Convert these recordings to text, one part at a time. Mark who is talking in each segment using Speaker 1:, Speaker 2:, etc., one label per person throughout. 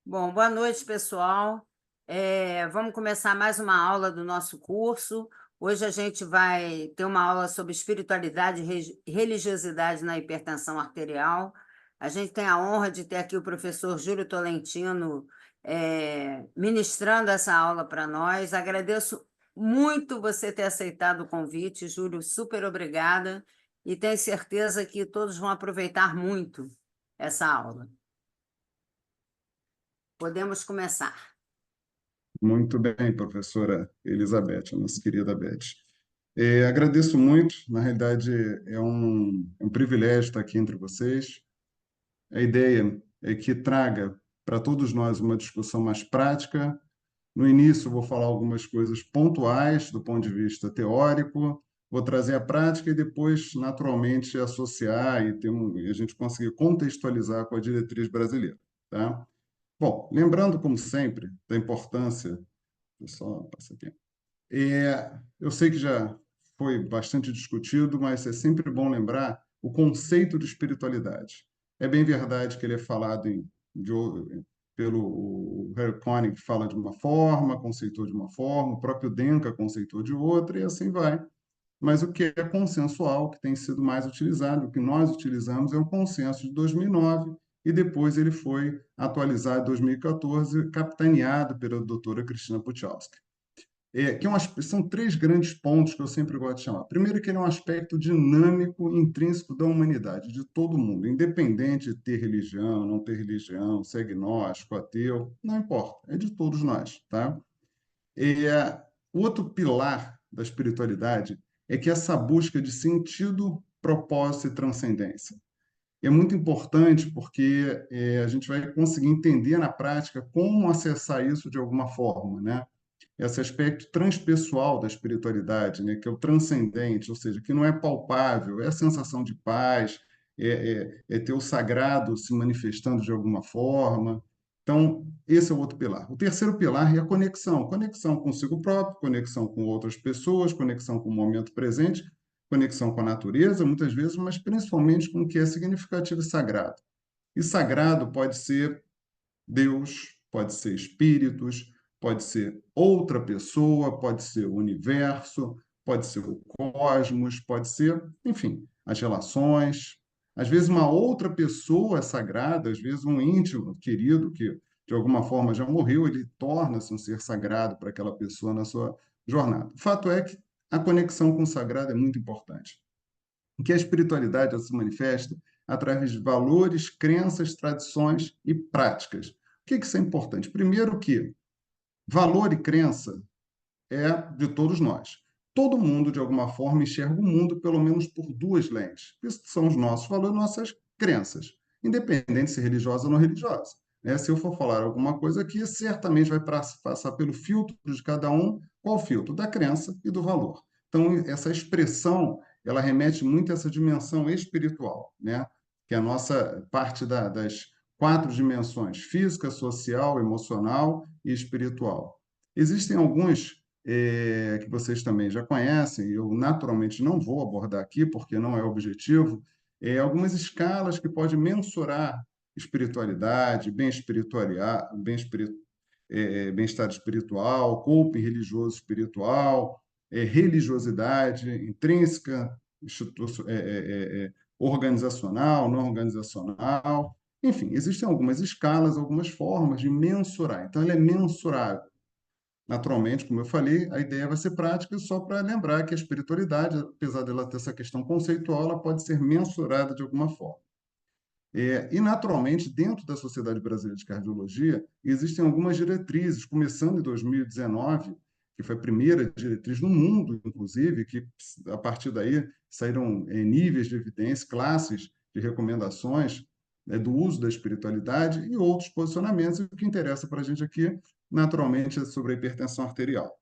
Speaker 1: Bom, boa noite, pessoal. Vamos começar mais uma aula do nosso curso. Hoje a gente vai ter uma aula sobre espiritualidade e religiosidade na hipertensão arterial. A gente tem a honra de ter aqui o professor Júlio Tolentino, ministrando essa aula para nós. Agradeço muito você ter aceitado o convite, Júlio, super obrigada. E tenho certeza que todos vão aproveitar muito essa aula. Podemos começar.
Speaker 2: Muito bem, professora Elizabeth, nossa querida Beth. Agradeço muito, na realidade é um privilégio estar aqui entre vocês. A ideia é que traga para todos nós uma discussão mais prática. No início, vou falar algumas coisas pontuais do ponto de vista teórico, vou trazer a prática e depois, naturalmente, associar e a gente conseguir contextualizar com a diretriz brasileira, tá? Bom, lembrando, como sempre, da importância. Só passa aqui. Eu sei que já foi bastante discutido, mas é sempre bom lembrar o conceito de espiritualidade. É bem verdade que ele é falado pelo o Harry Connick, que fala de uma forma, conceitou de uma forma, o próprio Denka conceitou de outra, e assim vai. Mas o que é consensual, que tem sido mais utilizado, o que nós utilizamos é o consenso de 2009, e depois ele foi atualizado em 2014, capitaneado pela doutora Cristina Puchalski. São três grandes pontos que eu sempre gosto de chamar. Primeiro, que ele é um aspecto dinâmico, intrínseco da humanidade, de todo mundo, independente de ter religião, não ter religião, ser agnóstico, ateu, não importa, é de todos nós, tá? O outro pilar da espiritualidade é que essa busca de sentido, propósito e transcendência. É muito importante porque a gente vai conseguir entender na prática como acessar isso de alguma forma, né? Esse aspecto transpessoal da espiritualidade, né, que é o transcendente, ou seja, que não é palpável, é a sensação de paz, é ter o sagrado se manifestando de alguma forma. Então, esse é o outro pilar. O terceiro pilar é a conexão. Conexão consigo próprio, conexão com outras pessoas, conexão com o momento presente, conexão com a natureza, muitas vezes, mas principalmente com o que é significativo e sagrado. E sagrado pode ser Deus, pode ser espíritos, pode ser outra pessoa, pode ser o universo, pode ser o cosmos, pode ser, enfim, as relações. Às vezes, uma outra pessoa é sagrada, às vezes, um íntimo querido que, de alguma forma, já morreu, ele torna-se um ser sagrado para aquela pessoa na sua jornada. O fato é que a conexão com o sagrado é muito importante, que a espiritualidade ela se manifesta através de valores, crenças, tradições e práticas. O que isso é importante? Primeiro que valor e crença é de todos nós. Todo mundo, de alguma forma, enxerga o mundo pelo menos por duas lentes. Isso são os nossos valores, nossas crenças, independente se religiosa ou não religiosa. Né? Se eu for falar alguma coisa aqui, certamente vai passar pelo filtro de cada um. Qual filtro? Da crença e do valor. Então, essa expressão, ela remete muito a essa dimensão espiritual, né? Que é a nossa parte das quatro dimensões, física, social, emocional e espiritual. Existem alguns que vocês também já conhecem, eu naturalmente não vou abordar aqui, porque não é objetivo, algumas escalas que podem mensurar espiritualidade, bem-estar espiritual, coping religioso espiritual, religiosidade intrínseca, organizacional, não organizacional. Enfim, existem algumas escalas, algumas formas de mensurar. Então, ele é mensurável. Naturalmente, como eu falei, a ideia vai ser prática só para lembrar que a espiritualidade, apesar dela ter essa questão conceitual, ela pode ser mensurada de alguma forma. E, naturalmente, dentro da Sociedade Brasileira de Cardiologia, existem algumas diretrizes, começando em 2019, que foi a primeira diretriz no mundo, inclusive, que a partir daí saíram níveis de evidência, classes de recomendações do uso da espiritualidade e outros posicionamentos. E o que interessa para a gente aqui, naturalmente, é sobre a hipertensão arterial.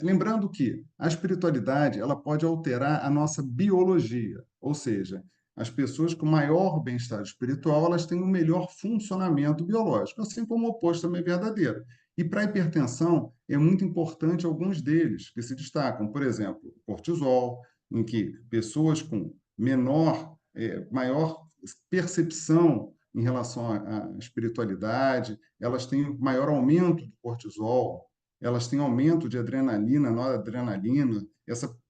Speaker 2: Lembrando que a espiritualidade ela pode alterar a nossa biologia, ou seja, as pessoas com maior bem-estar espiritual elas têm um melhor funcionamento biológico, assim como o oposto também é verdadeiro. E para a hipertensão é muito importante alguns deles que se destacam, por exemplo, o cortisol, em que pessoas com maior percepção em relação à espiritualidade, elas têm maior aumento de cortisol, elas têm aumento de adrenalina, noradrenalina,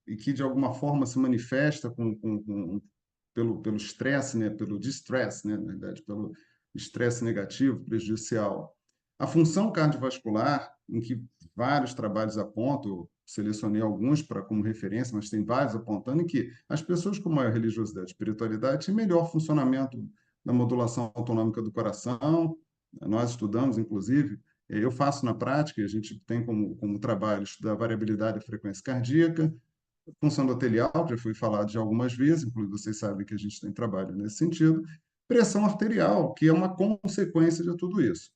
Speaker 2: e que de alguma forma se manifesta pelo estresse, né, pelo distress, né, na verdade, pelo estresse negativo, prejudicial. A função cardiovascular, em que vários trabalhos apontam, eu selecionei alguns como referência, mas tem vários apontando em que as pessoas com maior religiosidade e espiritualidade têm melhor funcionamento da modulação autonômica do coração. Nós estudamos, inclusive, eu faço na prática, a gente tem como trabalho estudar a variabilidade da frequência cardíaca, função endotelial, já foi falado já algumas vezes, inclusive vocês sabem que a gente tem trabalho nesse sentido, pressão arterial, que é uma consequência de tudo isso,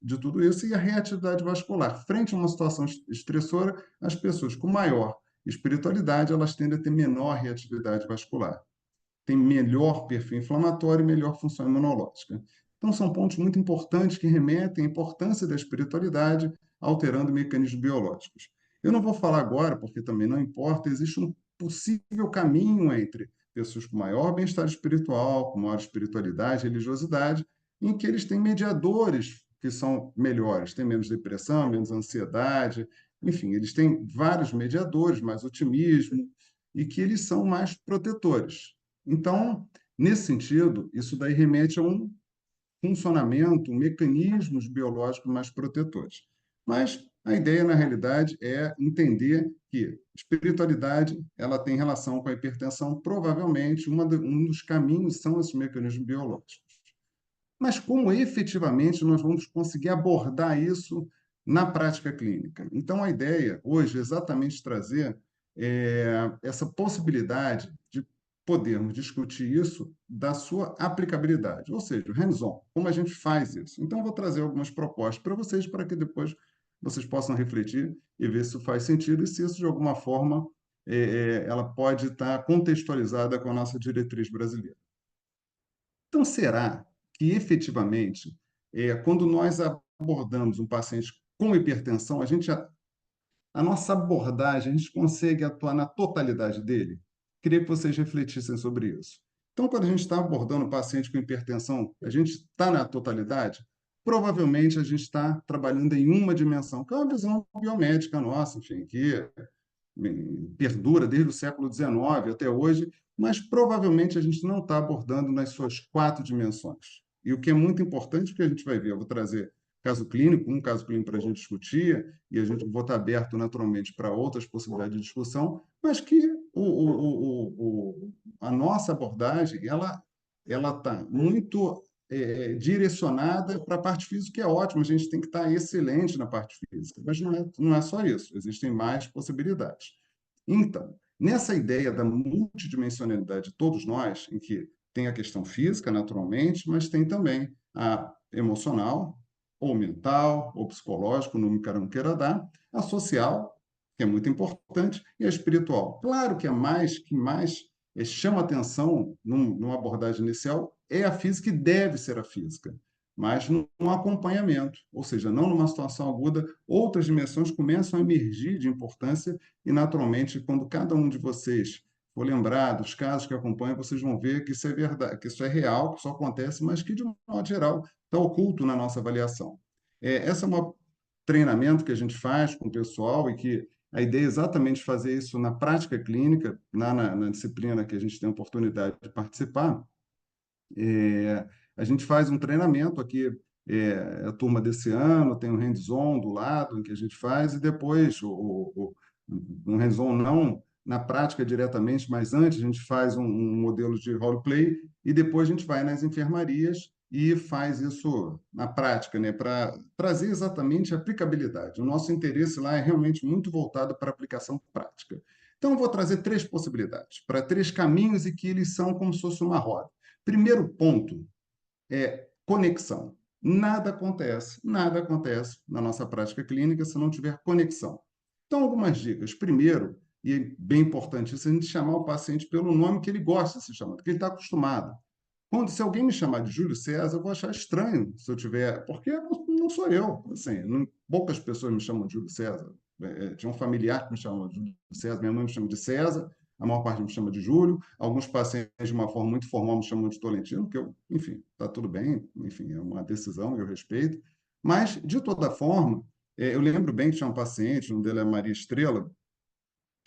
Speaker 2: e a reatividade vascular. Frente a uma situação estressora, as pessoas com maior espiritualidade, elas tendem a ter menor reatividade vascular, tem melhor perfil inflamatório e melhor função imunológica. Então, são pontos muito importantes que remetem à importância da espiritualidade, alterando mecanismos biológicos. Eu não vou falar agora, porque também não importa, existe um possível caminho entre pessoas com maior bem-estar espiritual, com maior espiritualidade, religiosidade, em que eles têm mediadores que são melhores, têm menos depressão, menos ansiedade, enfim, eles têm vários mediadores, mais otimismo, e que eles são mais protetores. Então, nesse sentido, isso daí remete a um funcionamento, mecanismos biológicos mais protetores. Mas a ideia, na realidade, é entender que espiritualidade ela tem relação com a hipertensão, provavelmente um dos caminhos são esses mecanismos biológicos. Mas como efetivamente nós vamos conseguir abordar isso na prática clínica? Então, a ideia hoje é exatamente trazer essa possibilidade de podermos discutir isso da sua aplicabilidade, ou seja, o hands-on, como a gente faz isso. Então, eu vou trazer algumas propostas para vocês, para que depois vocês possam refletir e ver se isso faz sentido e se isso, de alguma forma, ela pode estar contextualizada com a nossa diretriz brasileira. Então, será que efetivamente, quando nós abordamos um paciente com hipertensão, a nossa abordagem, a gente consegue atuar na totalidade dele? Queria que vocês refletissem sobre isso. Então, quando a gente está abordando um paciente com hipertensão, a gente está na totalidade? Provavelmente a gente está trabalhando em uma dimensão, que é uma visão biomédica nossa, enfim, que perdura desde o século XIX até hoje, mas provavelmente a gente não está abordando nas suas quatro dimensões. E o que é muito importante, que a gente vai ver, eu vou trazer um caso clínico para a gente discutir, e a gente vou estar aberto naturalmente para outras possibilidades de discussão, mas que a nossa abordagem ela está muito direcionada para a parte física, que é ótimo, a gente tem que estar excelente na parte física, mas não é só isso, existem mais possibilidades. Então, nessa ideia da multidimensionalidade de todos nós, em que tem a questão física, naturalmente, mas tem também a emocional, ou mental, ou psicológico, o nome que não queira dar, a social, que é muito importante, e a espiritual. Claro que mais chama atenção numa abordagem inicial é a física e deve ser a física, mas num acompanhamento, ou seja, não numa situação aguda, outras dimensões começam a emergir de importância e, naturalmente, quando cada um de vocês for lembrar dos casos que acompanham, vocês vão ver que isso é verdade, que isso é real, que isso acontece, mas que, de um modo geral, está oculto na nossa avaliação. Essa é um treinamento que a gente faz com o pessoal e que a ideia é exatamente fazer isso na prática clínica, na disciplina que a gente tem a oportunidade de participar. A gente faz um treinamento aqui, a turma desse ano tem um hands-on do lado em que a gente faz, e depois um hands-on não na prática diretamente, mas antes a gente faz um modelo de roleplay e depois a gente vai nas enfermarias e faz isso na prática, né, para trazer exatamente a aplicabilidade. O nosso interesse lá é realmente muito voltado para a aplicação prática. Então, eu vou trazer três possibilidades, para três caminhos e que eles são como se fosse uma roda. Primeiro ponto é conexão. Nada acontece na nossa prática clínica se não tiver conexão. Então, algumas dicas. Primeiro, e é bem importante isso, a gente chamar o paciente pelo nome que ele gosta de ser chamado, que ele está acostumado. Se alguém me chamar de Júlio César, eu vou achar estranho se eu tiver, porque não sou eu. Assim, poucas pessoas me chamam de Júlio César. Tinha um familiar que me chamava de Júlio César, minha mãe me chama de César, a maior parte me chama de Júlio, alguns pacientes de uma forma muito formal me chamam de Tolentino, que eu, enfim, está tudo bem, enfim, é uma decisão, eu respeito, mas, de toda forma, eu lembro bem que tinha um paciente, o nome dele é Maria Estrela,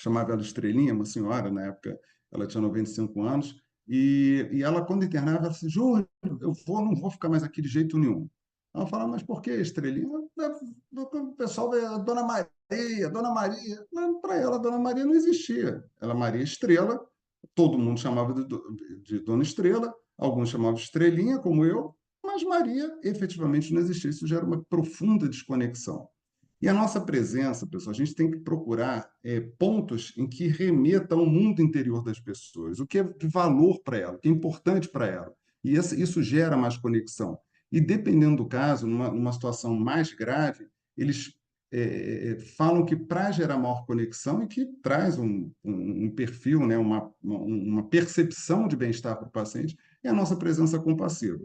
Speaker 2: chamava ela de Estrelinha, uma senhora, na época ela tinha 95 anos, e ela, quando internava, ela disse, Júlio, não vou ficar mais aqui de jeito nenhum. Ela falava, mas por que Estrelinha? O pessoal vê a Dona Maria. Para ela, a Dona Maria não existia. Ela é Maria Estrela, todo mundo chamava de Dona Estrela, alguns chamavam de Estrelinha, como eu, mas Maria efetivamente não existia. Isso gera uma profunda desconexão. E a nossa presença, pessoal, a gente tem que procurar pontos em que remetam ao mundo interior das pessoas, o que é de valor para ela, o que é importante para ela. E isso gera mais conexão. E dependendo do caso, numa situação mais grave, eles falam que para gerar maior conexão e que traz um perfil, né, uma percepção de bem-estar para o paciente, é a nossa presença compassiva.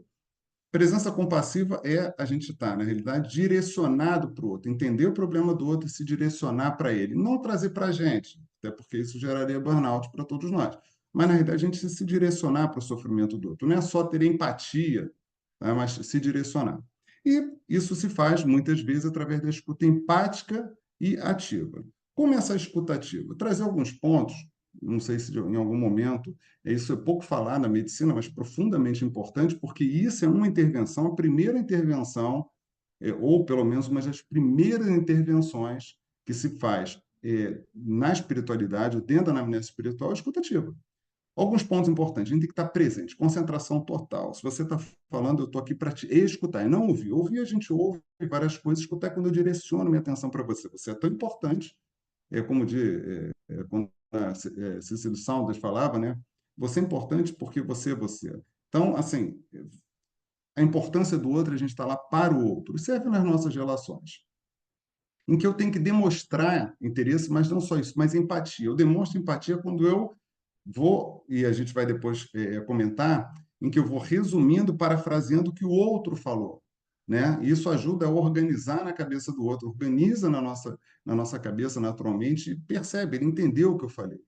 Speaker 2: Presença compassiva é a gente estar, na realidade, direcionado para o outro, entender o problema do outro e se direcionar para ele, não trazer para a gente, até porque isso geraria burnout para todos nós. Mas, na realidade, a gente se direcionar para o sofrimento do outro. Não é só ter empatia, tá? Mas se direcionar. E isso se faz, muitas vezes, através da escuta empática e ativa. Como essa escuta ativa? Trazer alguns pontos, não sei se em algum momento isso é pouco falar na medicina, mas profundamente importante, porque isso é uma intervenção, a primeira intervenção, ou pelo menos uma das primeiras intervenções que se faz na espiritualidade, ou dentro da anamnese espiritual, é a escutativa. Alguns pontos importantes, a gente tem que estar presente, concentração total. Se você está falando, eu estou aqui para te escutar, e não ouvir. Ouvir, a gente ouve várias coisas, escutar é quando eu direciono minha atenção para você. Você é tão importante, como quando Cecília Saunders falava, né? Você é importante porque você é você. Então, assim, a importância do outro, a gente está lá para o outro. Isso serve nas nossas relações, em que eu tenho que demonstrar interesse, mas não só isso, mas empatia. Eu demonstro empatia quando eu vou, e a gente vai depois comentar, em que eu vou resumindo, parafraseando o que o outro falou. Né? E isso ajuda a organizar na cabeça do outro, organiza na nossa cabeça naturalmente, e percebe, ele entendeu o que eu falei.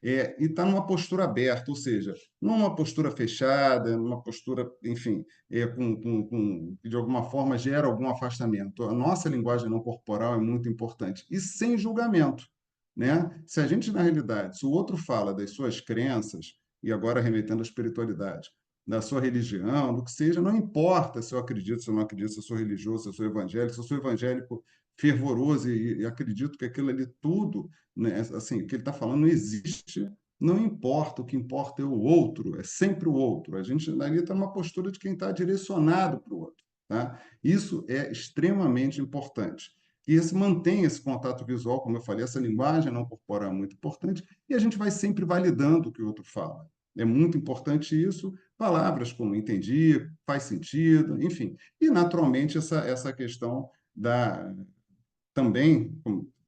Speaker 2: E está numa postura aberta, ou seja, não uma postura fechada, numa postura, enfim, que de alguma forma gera algum afastamento. A nossa linguagem não corporal é muito importante, e sem julgamento. Né? Se a gente, na realidade, se o outro fala das suas crenças, e agora remetendo à espiritualidade, da sua religião, do que seja, não importa se eu acredito, se eu não acredito, se eu sou religioso, se eu sou evangélico, se eu sou evangélico fervoroso e acredito que aquilo ali tudo, né, assim, o que ele está falando não existe, não importa, o que importa é o outro, é sempre o outro. A gente ali está numa postura de quem está direcionado para o outro. Tá? Isso é extremamente importante. E mantém esse contato visual, como eu falei, essa linguagem não corporal é muito importante, e a gente vai sempre validando o que o outro fala. É muito importante isso, palavras como entendi, faz sentido, enfim. E, naturalmente, essa questão também,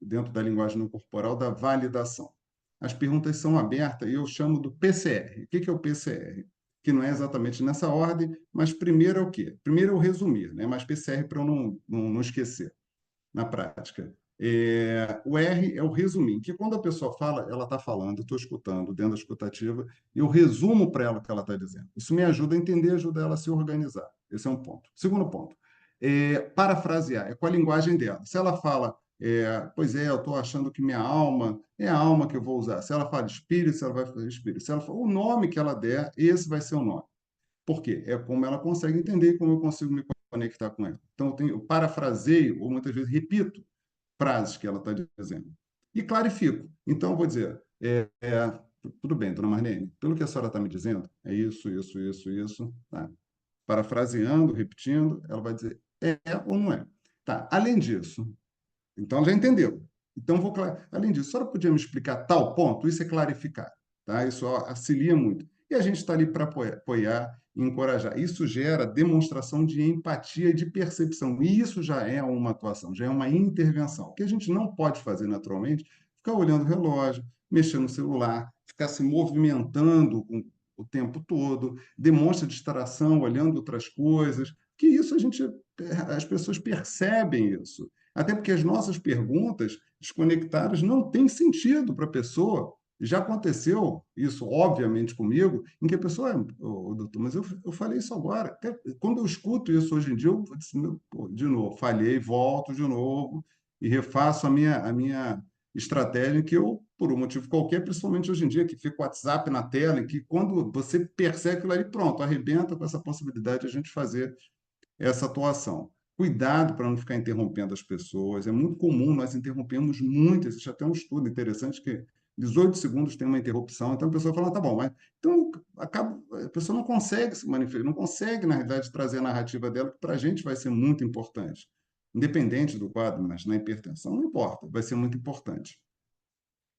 Speaker 2: dentro da linguagem não corporal, da validação. As perguntas são abertas e eu chamo do PCR. O que é o PCR? Que não é exatamente nessa ordem, mas primeiro é o quê? Primeiro é o resumir, né? Mas PCR para eu não esquecer na prática. O R é o resumir, que quando a pessoa fala, ela está falando, eu estou escutando, dentro da escutativa, e eu resumo para ela o que ela está dizendo. Isso me ajuda a entender, ajuda ela a se organizar. Esse é um ponto. Segundo ponto, parafrasear, é com a linguagem dela. Se ela fala, pois é, eu estou achando que minha alma é a alma que eu vou usar. Se ela fala espírito, ela vai fazer espírito. Se ela fala o nome que ela der, esse vai ser o nome. Por quê? É como ela consegue entender e como eu consigo me conectar com ela. Então, eu parafraseio, ou muitas vezes repito, frases que ela está dizendo. E clarifico. Então, eu vou dizer, tudo bem, dona Marlene, pelo que a senhora está me dizendo, é isso, isso, isso, isso. Tá? Parafraseando, repetindo, ela vai dizer é ou não é. Tá. Além disso, então ela já entendeu. Então, além disso, a senhora podia me explicar tal ponto? Isso é clarificar. Tá? Isso auxilia muito. E a gente está ali para apoiar e encorajar. Isso gera demonstração de empatia e de percepção. E isso já é uma atuação, já é uma intervenção. O que a gente não pode fazer naturalmente, ficar olhando o relógio, mexendo no celular, ficar se movimentando o tempo todo, demonstra distração, olhando outras coisas, que isso as pessoas percebem isso. Até porque as nossas perguntas desconectadas não têm sentido para a pessoa, Já aconteceu isso, obviamente, comigo, em que a pessoa, doutor, mas eu falei isso agora. Quando eu escuto isso hoje em dia, eu disse, pô, de novo, falhei, volto de novo e refaço a minha estratégia que eu, por um motivo qualquer, principalmente hoje em dia, que fica o WhatsApp na tela, e que quando você percebe aquilo ali, pronto, arrebenta com essa possibilidade de a gente fazer essa atuação. Cuidado para não ficar interrompendo as pessoas. É muito comum, nós interrompemos muito. Existe até um estudo interessante que 18 segundos tem uma interrupção. Então a pessoa fala, tá bom, mas então acaba, a pessoa não consegue se manifestar, não consegue, na realidade, trazer a narrativa dela, que para a gente vai ser muito importante. Independente do quadro, mas na hipertensão não importa, vai ser muito importante.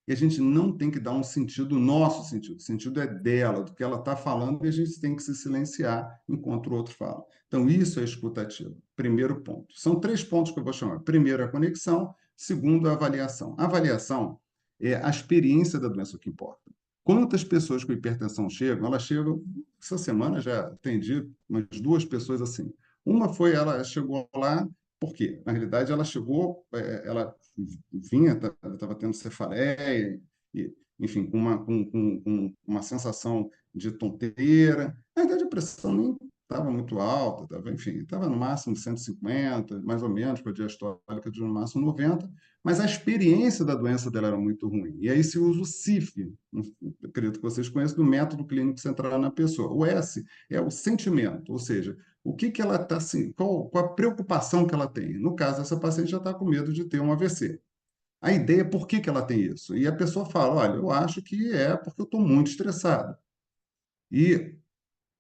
Speaker 2: E a gente não tem que dar um sentido, nosso sentido. O sentido é dela, do que ela está falando, e a gente tem que se silenciar enquanto o outro fala. Então, isso é escutativa. Primeiro ponto. São 3 pontos que eu vou chamar. Primeiro, a conexão. Segundo, a avaliação. A avaliação é a experiência da doença, o que importa. Quantas pessoas com hipertensão chegam? Elas chegam, essa semana já atendi umas 2 pessoas assim. Uma foi, ela chegou lá, por quê? Na realidade, ela chegou, ela vinha, estava tendo cefaleia, e, enfim, com uma sensação de tonteira. Na verdade, a pressão nem estava muito alta, enfim, estava no máximo 150, mais ou menos, com a diastólica de no máximo 90, mas a experiência da doença dela era muito ruim. E aí se usa o CIF, acredito que vocês conheçam, do método clínico central na pessoa. O S é o sentimento, ou seja, o que que ela está assim, qual a preocupação que ela tem? No caso, essa paciente já está com medo de ter um AVC. A ideia é por que que ela tem isso? E a pessoa fala, olha, eu acho que é porque eu estou muito estressado. E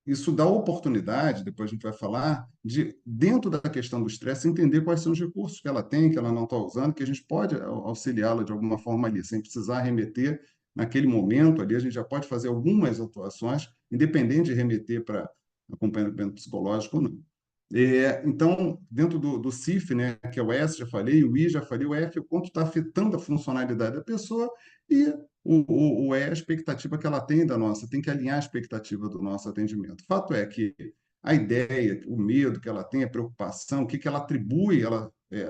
Speaker 2: isso dá oportunidade, depois a gente vai falar, de, dentro da questão do estresse, entender quais são os recursos que ela tem, que ela não está usando, que a gente pode auxiliá-la de alguma forma ali, sem precisar remeter naquele momento ali, a gente já pode fazer algumas atuações, independente de remeter para acompanhamento psicológico ou não. Então, dentro do CIF, né, que é o S, já falei, o I, já falei, o F, o quanto está afetando a funcionalidade da pessoa, e o E, a expectativa que ela tem da nossa, tem que alinhar a expectativa do nosso atendimento. Fato é que a ideia, o medo que ela tem, a preocupação, o que que ela atribui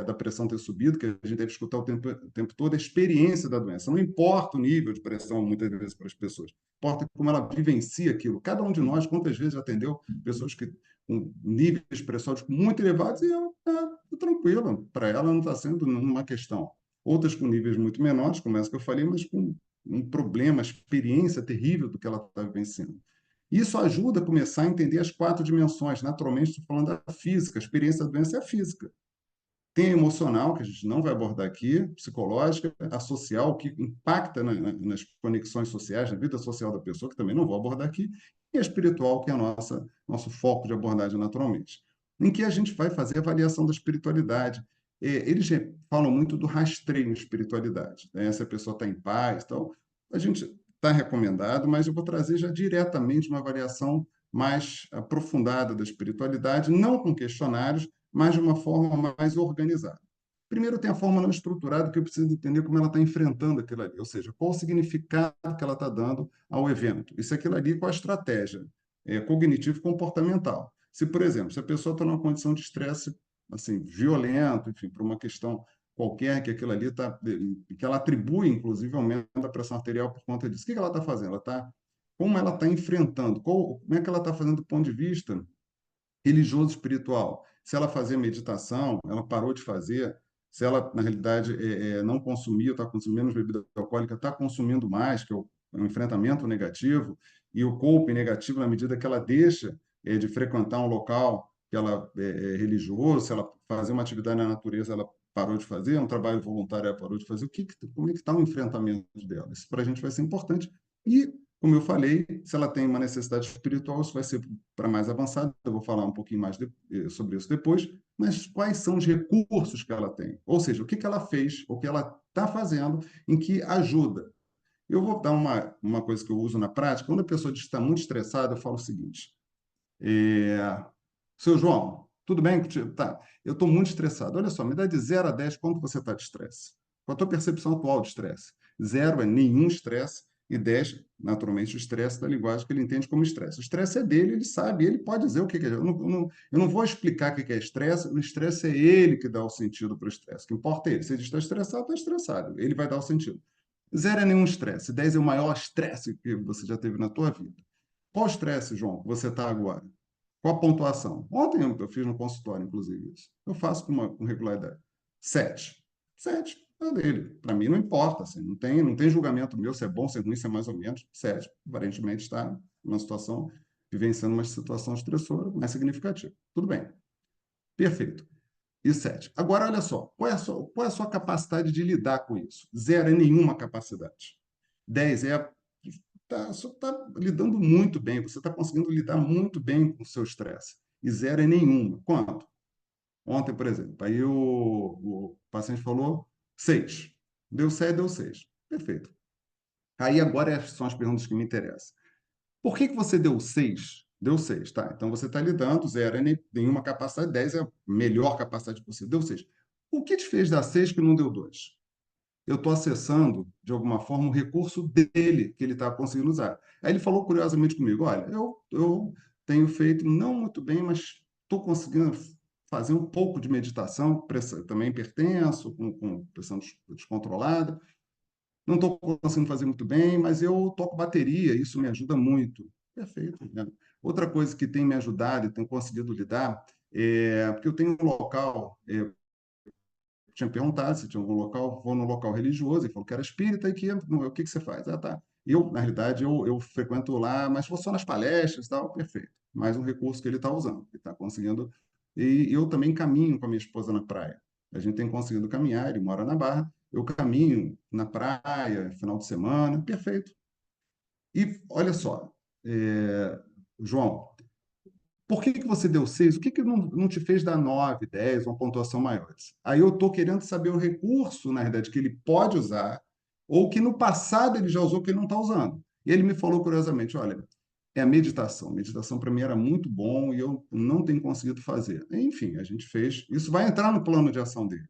Speaker 2: da pressão ter subido, que a gente deve escutar o tempo todo, é a experiência da doença. Não importa o nível de pressão, muitas vezes, para as pessoas, importa como ela vivencia aquilo. Cada um de nós, quantas vezes atendeu pessoas que com níveis pressóricos muito elevados e ela está tranquila. Para ela não está sendo uma questão. Outras com níveis muito menores, como essa que eu falei, mas com um problema, experiência terrível do que ela está vivenciando. Isso ajuda a começar a entender as 4 dimensões. Naturalmente, estou falando da física. A experiência da doença é a física. Tem a emocional, que a gente não vai abordar aqui, psicológica, a social, que impacta nas conexões sociais, na vida social da pessoa, que também não vou abordar aqui, e a espiritual, que é nosso foco de abordagem naturalmente. Em que a gente vai fazer a avaliação da espiritualidade. Eles falam muito do rastreio em espiritualidade, né? Se a pessoa está em paz, então, a gente está recomendado, mas eu vou trazer já diretamente uma avaliação mais aprofundada da espiritualidade, não com questionários, mas de uma forma mais organizada. Primeiro tem a forma não estruturada, que eu preciso entender como ela está enfrentando aquilo ali, ou seja, qual o significado que ela está dando ao evento. Isso aquilo ali, qual a estratégia cognitivo-comportamental. Se, por exemplo, se a pessoa está numa condição de estresse assim, violento, enfim, por uma questão qualquer, que aquilo ali está, que ela atribui, inclusive, aumento da pressão arterial por conta disso. O que ela está fazendo? Como ela está enfrentando? Como é que ela está fazendo do ponto de vista religioso espiritual? Se ela fazia meditação, ela parou de fazer. Se ela, na realidade, não consumia, está consumindo menos bebida alcoólica, está consumindo mais, que é um enfrentamento negativo, e o coping negativo na medida que ela deixa de frequentar um local que ela é religioso, se ela fazer uma atividade na natureza, ela parou de fazer, um trabalho voluntário, ela parou de fazer. Como é que está o enfrentamento dela? Isso para a gente vai ser importante. E, como eu falei, se ela tem uma necessidade espiritual, isso vai ser para mais avançado, eu vou falar um pouquinho mais sobre isso depois, mas quais são os recursos que ela tem? Ou seja, o que que ela fez, o que ela está fazendo em que ajuda. Eu vou dar uma coisa que eu uso na prática. Quando a pessoa diz que está muito estressada, eu falo o seguinte: é, seu João, tudo bem contigo? Tá, eu estou muito estressado. Olha só, me dá de 0 a 10 quanto você está de estresse. Qual a tua percepção atual de estresse? 0 é nenhum estresse e 10, naturalmente, o estresse da linguagem que ele entende como estresse. O estresse é dele, ele sabe, ele pode dizer o que é. Eu não vou explicar o que é estresse, o estresse é ele que dá o sentido para o estresse. O que importa é ele. Se ele está estressado, ele vai dar o sentido. 0 é nenhum estresse, 10 é o maior estresse que você já teve na tua vida. Qual estresse, João, que você está agora? Qual a pontuação? Ontem eu fiz no consultório, inclusive, isso. Eu faço com regularidade. 7. 7 é dele. Para mim não importa, assim, não tem julgamento meu se é bom, se é ruim, se é mais ou menos. 7. Aparentemente está numa situação, vivenciando uma situação estressora mais significativa. Tudo bem. Perfeito. E 7. Agora, olha só, qual é a sua capacidade de lidar com isso? 0 é nenhuma capacidade. 10 é você está lidando muito bem, você está conseguindo lidar muito bem com o seu estresse. E 0 é nenhuma. Quanto? Ontem, por exemplo, aí o paciente falou 6. Deu 7, deu 6. Perfeito. Aí agora são as perguntas que me interessam. Por que você deu 6? Deu 6, tá? Então você está lidando, 0 é nenhuma capacidade, 10 é a melhor capacidade possível. Deu 6. O que te fez dar 6 que não deu 2? Eu estou acessando, de alguma forma, o recurso dele, que ele está conseguindo usar. Aí ele falou curiosamente comigo: olha, eu tenho feito não muito bem, mas estou conseguindo fazer um pouco de meditação, também hipertenso, com pressão descontrolada. Não estou conseguindo fazer muito bem, mas eu toco bateria, isso me ajuda muito. Perfeito, né? Outra coisa que tem me ajudado e tenho conseguido lidar é porque eu tenho um local, tinha perguntado se tinha algum local, vou no local religioso, ele falou que era espírita e que o que você faz? Ah, tá. Eu, na realidade, eu frequento lá, mas vou só nas palestras e tal, perfeito. Mais um recurso que ele está usando, ele está conseguindo. E eu também caminho com a minha esposa na praia. A gente tem conseguido caminhar, ele mora na Barra, eu caminho na praia, final de semana, perfeito. E olha só, João, por que você deu 6? O que não te fez dar 9, 10, uma pontuação maiores? Aí eu estou querendo saber o recurso, na verdade, que ele pode usar, ou que no passado ele já usou que ele não está usando. E ele me falou curiosamente: olha, é a meditação. Meditação para mim era muito bom e eu não tenho conseguido fazer. Enfim, a gente fez. Isso vai entrar no plano de ação dele.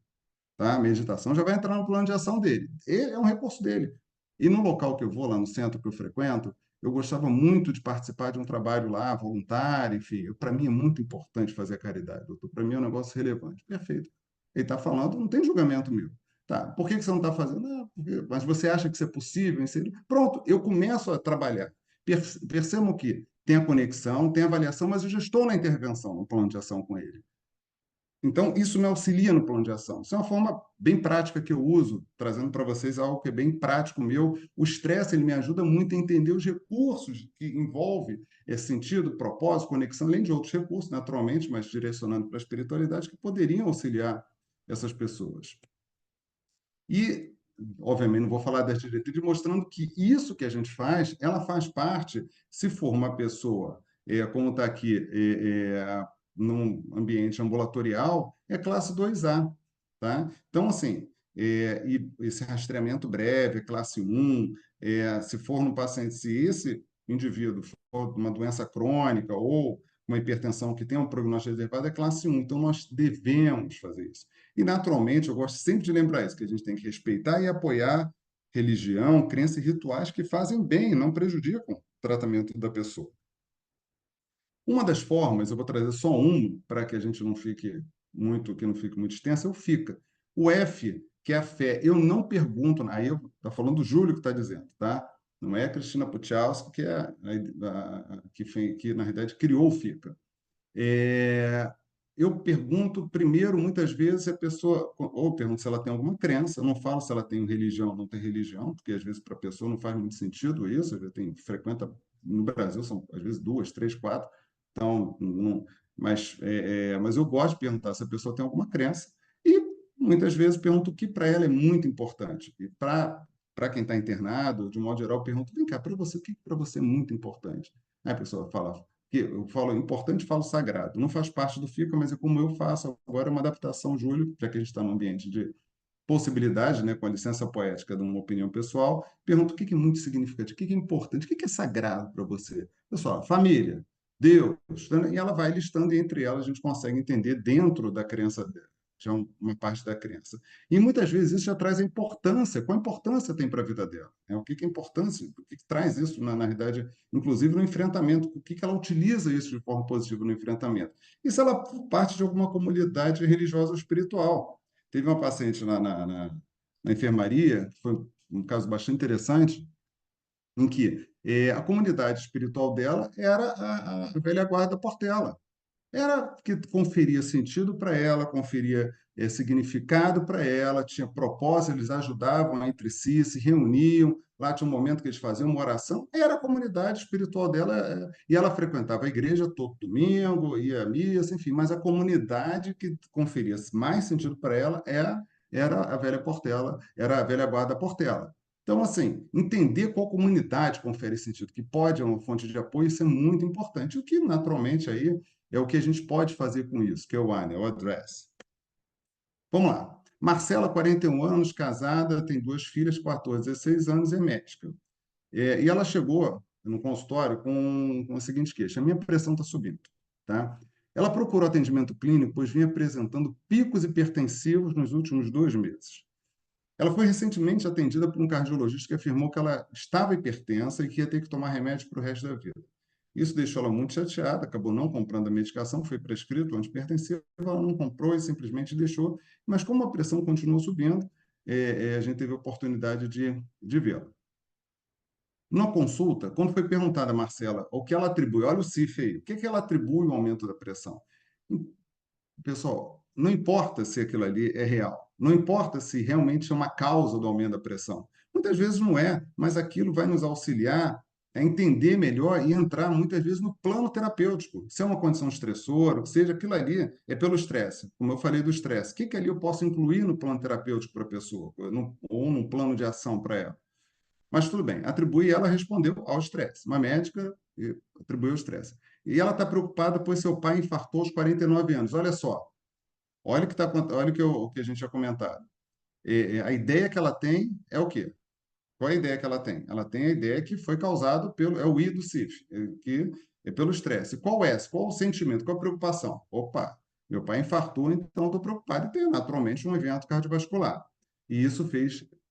Speaker 2: Tá? A meditação já vai entrar no plano de ação dele. Ele é um recurso dele. E no local que eu vou, lá no centro que eu frequento, eu gostava muito de participar de um trabalho lá, voluntário, enfim. Para mim é muito importante fazer a caridade, doutor. Para mim é um negócio relevante. Perfeito. Ele está falando, não tem julgamento meu. Tá, por que você não está fazendo? Não, mas você acha que isso é possível? Pronto, eu começo a trabalhar. Percebam que tem a conexão, tem a avaliação, mas eu já estou na intervenção, no plano de ação com ele. Então, isso me auxilia no plano de ação. Isso é uma forma bem prática que eu uso, trazendo para vocês algo que é bem prático meu. O estresse, ele me ajuda muito a entender os recursos que envolve esse sentido, propósito, conexão, além de outros recursos, naturalmente, mas direcionando para a espiritualidade, que poderiam auxiliar essas pessoas. E, obviamente, não vou falar das diretrizes, mostrando que isso que a gente faz, ela faz parte, se for uma pessoa, como está aqui, num ambiente ambulatorial, é classe 2A, tá? Então, assim, e esse rastreamento breve, é classe 1, se for no paciente, se esse indivíduo for uma doença crônica ou uma hipertensão que tem um prognóstico reservado, é classe 1. Então, nós devemos fazer isso. E, naturalmente, eu gosto sempre de lembrar isso, que a gente tem que respeitar e apoiar religião, crença e rituais que fazem bem, não prejudicam o tratamento da pessoa. Uma das formas, eu vou trazer só uma, para que a gente não fique que não fique muito extensa, é o FICA. O F, que é a fé. Eu não pergunto, aí está falando do Júlio que está dizendo, tá? Não é a Cristina Puchalski, que é que na realidade criou o FICA. Eu pergunto primeiro, muitas vezes, se a pessoa, ou pergunto se ela tem alguma crença, eu não falo se ela tem religião ou não tem religião, porque às vezes para a pessoa não faz muito sentido isso, frequenta, no Brasil são às vezes 2, 3, 4, então, mas eu gosto de perguntar se a pessoa tem alguma crença, e muitas vezes pergunto o que para ela é muito importante, e para quem está internado, de um modo geral, eu pergunto: vem cá, para você, o que para você é muito importante? Aí a pessoa fala, que eu falo importante, falo sagrado. Não faz parte do FICA, mas é como eu faço agora, é uma adaptação, Júlio, já que a gente está num ambiente de possibilidade, né, com a licença poética de uma opinião pessoal, pergunto o que é muito significativo, o que é importante, o que é sagrado para você. Pessoal, família, Deus, né? E ela vai listando, e entre elas a gente consegue entender dentro da crença dela, já uma parte da crença. E muitas vezes isso já traz a importância, qual a importância tem para a vida dela, né? O que é importância, o que traz isso, na realidade, inclusive no enfrentamento, o que ela utiliza isso de forma positiva no enfrentamento. E se ela parte de alguma comunidade religiosa ou espiritual. Teve uma paciente na enfermaria, um caso bastante interessante, em que a comunidade espiritual dela era a velha guarda Portela. Era que conferia sentido para ela, conferia significado para ela, tinha propósito, eles ajudavam entre si, se reuniam, lá tinha um momento que eles faziam uma oração, era a comunidade espiritual dela, e ela frequentava a igreja todo domingo, ia à missa, enfim, mas a comunidade que conferia mais sentido para ela era a velha Portela, era a velha guarda Portela. Então, assim, entender qual comunidade confere sentido, que pode é uma fonte de apoio, isso é muito importante, o que naturalmente aí é o que a gente pode fazer com isso, que é o ANE, o Address. Vamos lá. Marcela, 41 anos, casada, tem duas filhas, 14 e 16 anos, é médica. E ela chegou no consultório com a seguinte queixa: a minha pressão está subindo. Tá? Ela procurou atendimento clínico, pois vinha apresentando picos hipertensivos nos últimos 2 meses. Ela foi recentemente atendida por um cardiologista que afirmou que ela estava hipertensa e que ia ter que tomar remédio para o resto da vida. Isso deixou ela muito chateada, acabou não comprando a medicação, foi prescrito o antipertensivo, ela não comprou e simplesmente deixou. Mas como a pressão continuou subindo, a gente teve a oportunidade de vê-la. Na consulta, quando foi perguntada a Marcela o que ela atribui, olha o CIF aí, o que ela atribui ao aumento da pressão? Pessoal, não importa se aquilo ali é real, não importa se realmente é uma causa do aumento da pressão. Muitas vezes não é, mas aquilo vai nos auxiliar a entender melhor e entrar muitas vezes no plano terapêutico. Se é uma condição estressora, ou seja, aquilo ali é pelo estresse. Como eu falei do estresse, o que ali eu posso incluir no plano terapêutico para a pessoa, ou num plano de ação para ela? Mas tudo bem, atribui, ela respondeu ao estresse. Uma médica atribuiu ao estresse. E ela está preocupada, pois seu pai infartou aos 49 anos. Olha só, olha o que, olha o que a gente tinha comentado. A ideia que ela tem é o quê? Qual é a ideia que ela tem? Ela tem a ideia que foi causado pelo, é o I do CIF, que é pelo estresse. Qual é? Qual o sentimento? Qual a preocupação? Opa, meu pai infartou, então estou preocupado em ter naturalmente um evento cardiovascular. E isso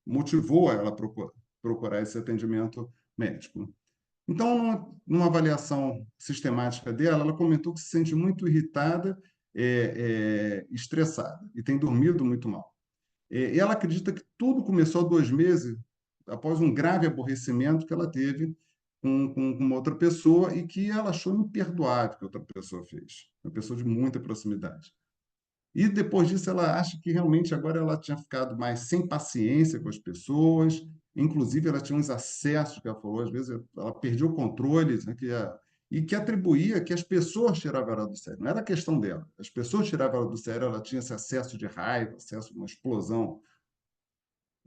Speaker 2: motivou ela a procurar esse atendimento médico. Então, numa avaliação sistemática dela, ela comentou que se sente muito irritada, estressada e tem dormido muito mal. E ela acredita que tudo começou há 2 meses, após um grave aborrecimento que ela teve com uma outra pessoa e que ela achou imperdoável que outra pessoa fez, uma pessoa de muita proximidade. E depois disso, ela acha que realmente agora ela tinha ficado mais sem paciência com as pessoas, inclusive ela tinha uns acessos, que ela falou, às vezes ela perdia o controle, né, e que atribuía que as pessoas tiravam ela do sério. Não era a questão dela. As pessoas tiravam ela do sério, ela tinha esse acesso de raiva, acesso a uma explosão.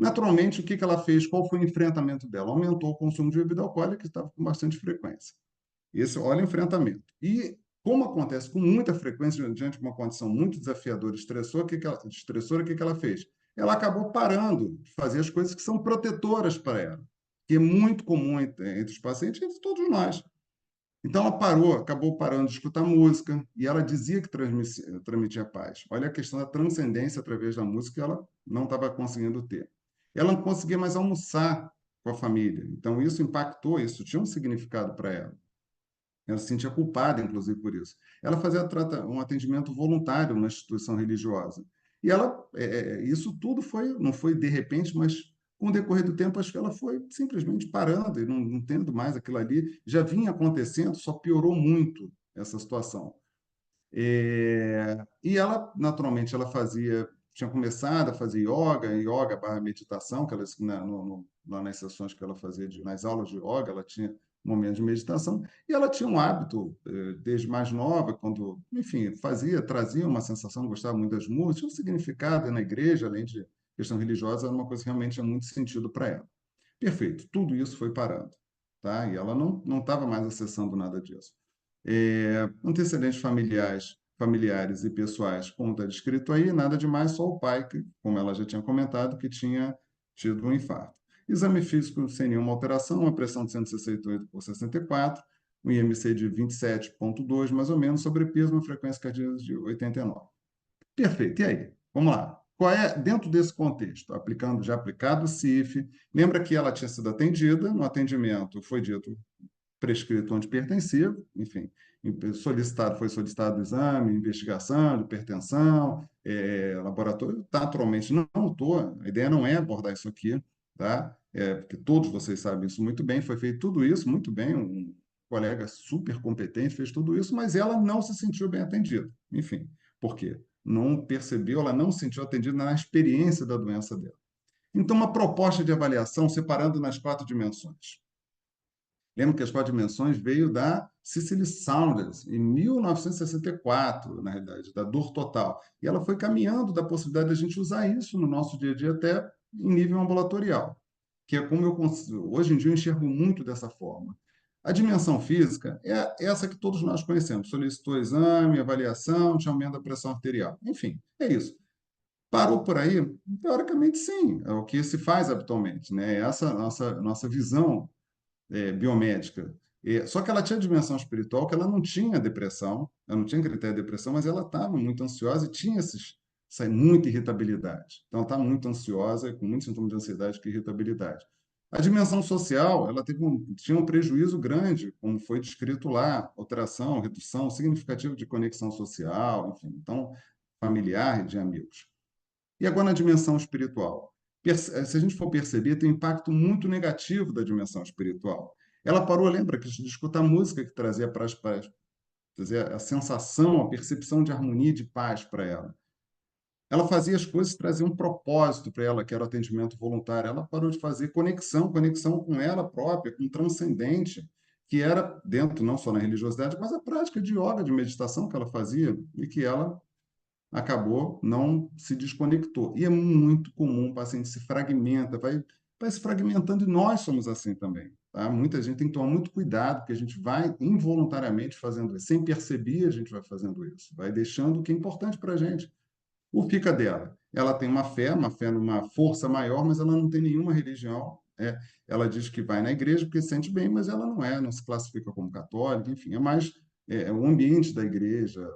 Speaker 2: Naturalmente, o que ela fez? Qual foi o enfrentamento dela? Aumentou o consumo de bebida alcoólica, que estava com bastante frequência. Olha o enfrentamento. E, como acontece com muita frequência diante de uma condição muito desafiadora, estressora, o que ela fez? Ela acabou parando de fazer as coisas que são protetoras para ela, que é muito comum entre os pacientes e entre todos nós. Então, ela acabou parando de escutar música, e ela dizia que transmitia paz. Olha a questão da transcendência através da música que ela não estava conseguindo ter. Ela não conseguia mais almoçar com a família, então isso impactou, isso tinha um significado para ela. Ela se sentia culpada, inclusive, por isso. Ela fazia um atendimento voluntário na instituição religiosa. E isso tudo não foi de repente, mas com o decorrer do tempo, acho que ela foi simplesmente parando e não tendo mais aquilo ali. Já vinha acontecendo, só piorou muito essa situação. E ela, naturalmente, tinha começado a fazer yoga barra meditação, que ela, lá nas sessões que ela fazia, nas aulas de yoga, ela tinha um momento de meditação, e ela tinha um hábito, desde mais nova, quando, enfim, trazia uma sensação, gostava muito das músicas, tinha um significado na igreja, além de questão religiosa, era uma coisa que realmente tinha muito sentido para ela. Perfeito, tudo isso foi parando, tá? E ela não estava mais acessando nada disso. Antecedentes familiares e pessoais, como está descrito aí, nada demais, só o pai, que, como ela já tinha comentado, que tinha tido um infarto. Exame físico sem nenhuma alteração, uma pressão de 168 por 64, um IMC de 27,2, mais ou menos, sobrepeso, uma frequência cardíaca de 89. Perfeito, e aí? Vamos lá. Qual é, dentro desse contexto, já aplicado o CIF, lembra que ela tinha sido atendida, no atendimento foi dito prescrito antipertensivo, enfim, foi solicitado exame, investigação de hipertensão, laboratório, naturalmente não estou, a ideia não é abordar isso aqui, tá? Porque todos vocês sabem isso muito bem, foi feito tudo isso muito bem, um colega super competente fez tudo isso, mas ela não se sentiu bem atendida. Enfim, por quê? Não percebeu, ela não se sentiu atendida na experiência da doença dela. Então, uma proposta de avaliação separando nas 4 dimensões. Lembra que as 4 dimensões veio da Cicely Saunders, em 1964, na realidade, da dor total. E ela foi caminhando da possibilidade de a gente usar isso no nosso dia a dia até em nível ambulatorial, que é como hoje em dia eu enxergo muito dessa forma. A dimensão física é essa que todos nós conhecemos. Solicitou exame, avaliação, te aumenta a pressão arterial. Enfim, é isso. Parou por aí? Teoricamente, sim. É o que se faz habitualmente, né? É essa nossa visão biomédica. Só que ela tinha dimensão espiritual, que ela não tinha depressão, ela não tinha critério de depressão, mas ela estava muito ansiosa e tinha muita irritabilidade. Então, ela está muito ansiosa, com muito sintoma de ansiedade e irritabilidade. A dimensão social, ela tinha um prejuízo grande, como foi descrito lá, alteração, redução significativa de conexão social, enfim, então, familiar e de amigos. E agora na dimensão espiritual. Se a gente for perceber, tem um impacto muito negativo da dimensão espiritual. Ela parou, lembra, de escutar música que trazia para trazer a sensação, a percepção de harmonia e de paz para ela. Ela fazia as coisas que traziam um propósito para ela, que era o atendimento voluntário. Ela parou de fazer conexão com ela própria, com o transcendente, que era dentro, não só na religiosidade, mas a prática de yoga, de meditação que ela fazia e que ela acabou, não se desconectou. E é muito comum o paciente se fragmenta, vai se fragmentando e nós somos assim também. Tá? Muita gente tem que tomar muito cuidado, porque a gente vai involuntariamente fazendo isso. Sem perceber, a gente vai fazendo isso. Vai deixando o que é importante para a gente. O fica dela. Ela tem uma fé numa força maior, mas ela não tem nenhuma religião. Ela diz que vai na igreja porque se sente bem, mas ela não se classifica como católica, enfim, é mais o ambiente da igreja,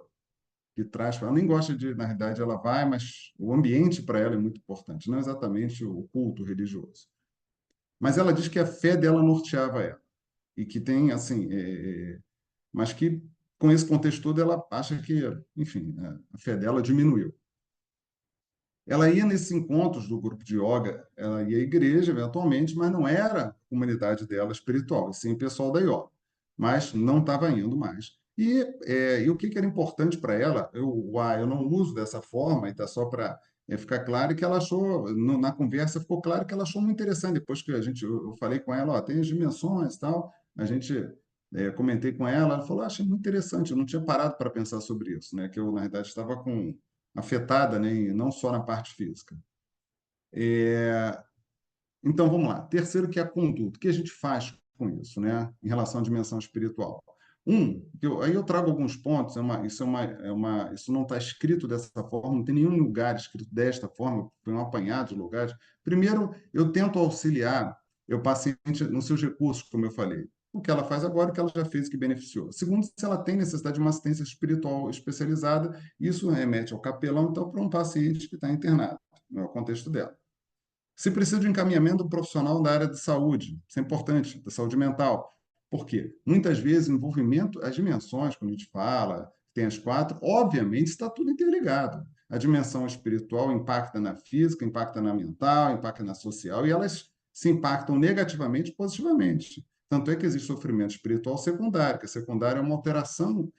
Speaker 2: que traz para ela. Nem gosta de, na realidade, ela vai, mas o ambiente para ela é muito importante, não exatamente o culto religioso. Mas ela diz que a fé dela norteava ela e que tem, assim, mas que com esse contexto todo ela acha que, enfim, a fé dela diminuiu. Ela ia nesses encontros do grupo de yoga, ela ia à igreja eventualmente, mas não era a comunidade dela espiritual, e sim o pessoal da yoga, mas não estava indo mais. E o que era importante para ela, eu não uso dessa forma, e está só para ficar claro que ela achou, na conversa ficou claro que ela achou muito interessante, depois que eu falei com ela, ó, tem as dimensões e tal, a gente comentei com ela, ela falou, achei muito interessante, eu não tinha parado para pensar sobre isso, né? Que eu, na verdade, estava afetada, né? E não só na parte física. Então, vamos lá. Terceiro, que é a conduta. O que a gente faz com isso, né? Em relação à dimensão espiritual? Aí eu trago alguns pontos, isso não está escrito dessa forma, não tem nenhum lugar escrito desta forma, foi um apanhado de lugares. Primeiro, eu tento auxiliar o paciente nos seus recursos, como eu falei. O que ela faz agora, o que ela já fez que beneficiou. Segundo, se ela tem necessidade de uma assistência espiritual especializada, isso remete ao capelão, então, para um paciente que está internado, no contexto dela. Se precisa de um encaminhamento profissional da área de saúde, isso é importante, da saúde mental. Por quê? Muitas vezes o envolvimento, as dimensões, quando a gente fala, tem as 4, obviamente está tudo interligado. A dimensão espiritual impacta na física, impacta na mental, impacta na social, e elas se impactam negativamente e positivamente. Tanto é que existe sofrimento espiritual secundário, que a secundária é uma alteração